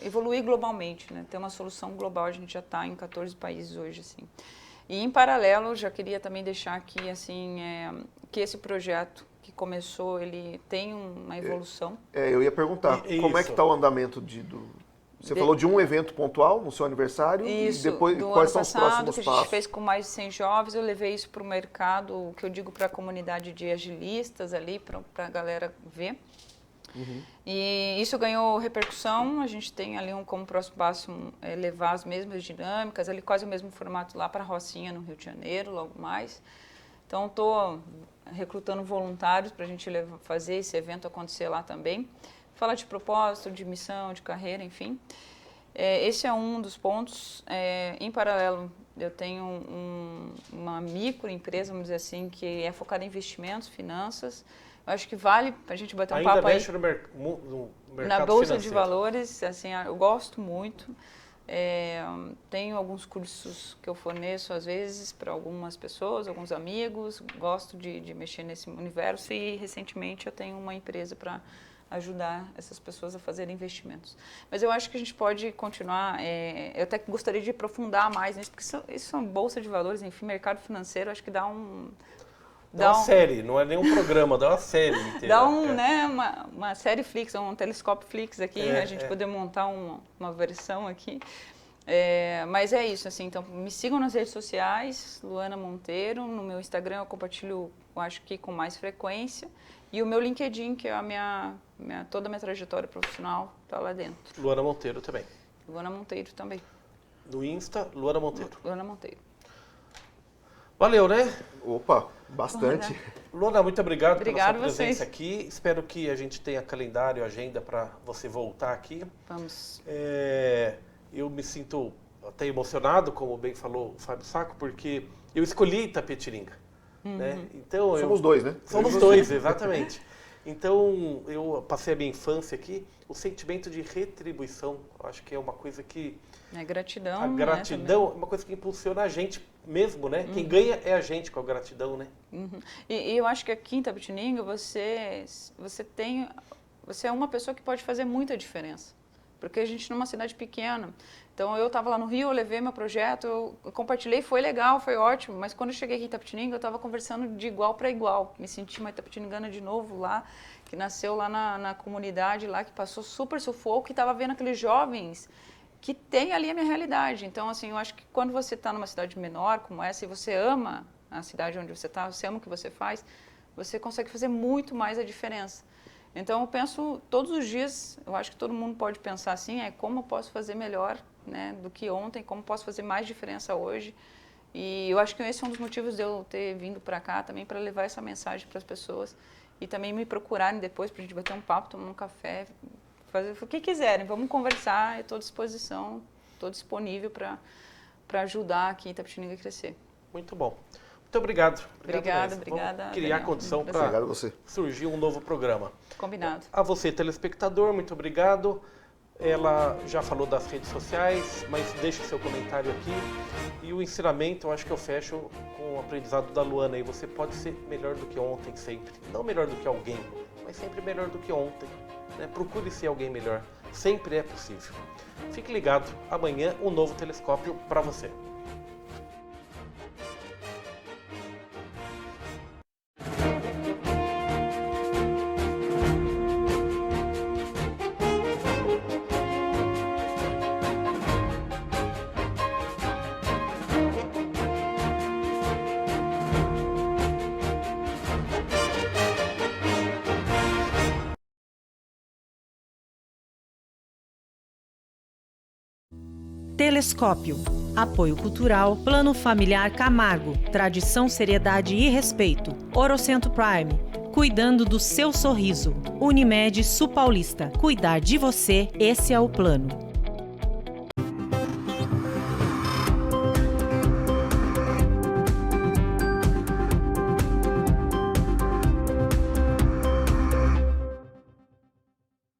evoluir globalmente, né? Ter uma solução global, a gente já está em 14 países hoje, assim. E em paralelo, já queria também deixar aqui, assim, que esse projeto que começou, ele tem uma evolução. Eu ia perguntar, como é que está o andamento Você falou de um evento pontual no seu aniversário e depois quais são os próximos que passos? A gente fez com mais de 100 jovens, eu levei isso para o mercado, que eu digo para a comunidade de agilistas ali, para a galera ver. E isso ganhou repercussão, a gente tem ali como próximo passo levar as mesmas dinâmicas, ali quase o mesmo formato lá para a Rocinha, no Rio de Janeiro, logo mais. Então, estou recrutando voluntários para a gente fazer esse evento acontecer lá também. Falar de propósito, de missão, de carreira, enfim. Esse é um dos pontos. Em paralelo, eu tenho uma microempresa, vamos dizer assim, que é focada em investimentos, finanças. Eu acho que vale a gente bater um papo aí. No mercado na Bolsa financeiro. de Valores, assim, eu gosto muito. Tenho alguns cursos que eu forneço, às vezes, para algumas pessoas, alguns amigos. Gosto de mexer nesse universo e, recentemente, eu tenho uma empresa para ajudar essas pessoas a fazerem investimentos. Mas eu acho que a gente pode continuar, eu até gostaria de aprofundar mais nisso, porque isso é uma bolsa de valores, enfim, mercado financeiro, acho que dá uma série, não é nem um programa, dá uma série inteira. Né, uma série Flix, um telescópio Flix aqui, a gente poder montar uma versão aqui. Mas é isso, assim, então me sigam nas redes sociais, Luana Monteiro, no meu Instagram eu compartilho, eu acho que com mais frequência, e o meu LinkedIn, que é toda a minha trajetória profissional, está lá dentro. Luana Monteiro também. Luana Monteiro também. No Insta, Luana Monteiro. Luana Monteiro. Valeu, né? Opa, bastante. Luana, muito obrigado pela sua presença vocês. aqui. Espero que a gente tenha calendário, agenda para você voltar aqui. Vamos. Eu me sinto até emocionado, como bem falou o Fábio Sacco, porque eu escolhi Itapetininga. Né? Então, Somos dois, né? Somos dois, exatamente. Então, eu passei a minha infância aqui, o sentimento de retribuição, acho que é uma coisa que... Gratidão. A gratidão é uma coisa que impulsiona a gente mesmo, né? Quem ganha é a gente com a gratidão, né? E eu acho que aqui em Itapetininga você tem Você é uma pessoa que pode fazer muita diferença. Porque a gente numa cidade pequena. Então eu estava lá no Rio, eu levei meu projeto, eu compartilhei, foi legal, foi ótimo. Mas quando eu cheguei aqui em Itapetininga, eu estava conversando de igual para igual. Me senti uma itapetiningana de novo lá, que nasceu lá na comunidade, lá que passou super sufoco, e estava vendo aqueles jovens que tem ali a minha realidade. Então, assim, eu acho que quando você está numa cidade menor como essa e você ama a cidade onde você está, você ama o que você faz, você consegue fazer muito mais a diferença. Então, eu penso todos os dias, eu acho que todo mundo pode pensar assim, como eu posso fazer melhor, né, do que ontem, como posso fazer mais diferença hoje. E eu acho que esse é um dos motivos de eu ter vindo para cá também, para levar essa mensagem para as pessoas e também me procurarem depois para a gente bater um papo, tomar um café, fazer o que quiserem, vamos conversar, eu estou à disposição, estou disponível para ajudar aqui em Itapetininga a crescer. Muito bom. Muito obrigado. Obrigada. Vamos criar Daniel. condição Obrigado a para você. surgir um novo programa. Combinado. A você, telespectador, muito obrigado. Ela já falou das redes sociais, mas deixe seu comentário aqui. E o ensinamento, eu acho que eu fecho com o aprendizado da Luana aí. Você pode ser melhor do que ontem sempre. Não melhor do que alguém, mas sempre melhor do que ontem. Né? Procure ser alguém melhor. Sempre é possível. Fique ligado. Amanhã, um novo telescópio para você. Telescópio. Apoio Cultural, Plano Familiar Camargo, Tradição, Seriedade e Respeito. Orocentro Prime, cuidando do seu sorriso. Unimed Sul Paulista, cuidar de você, esse é o plano.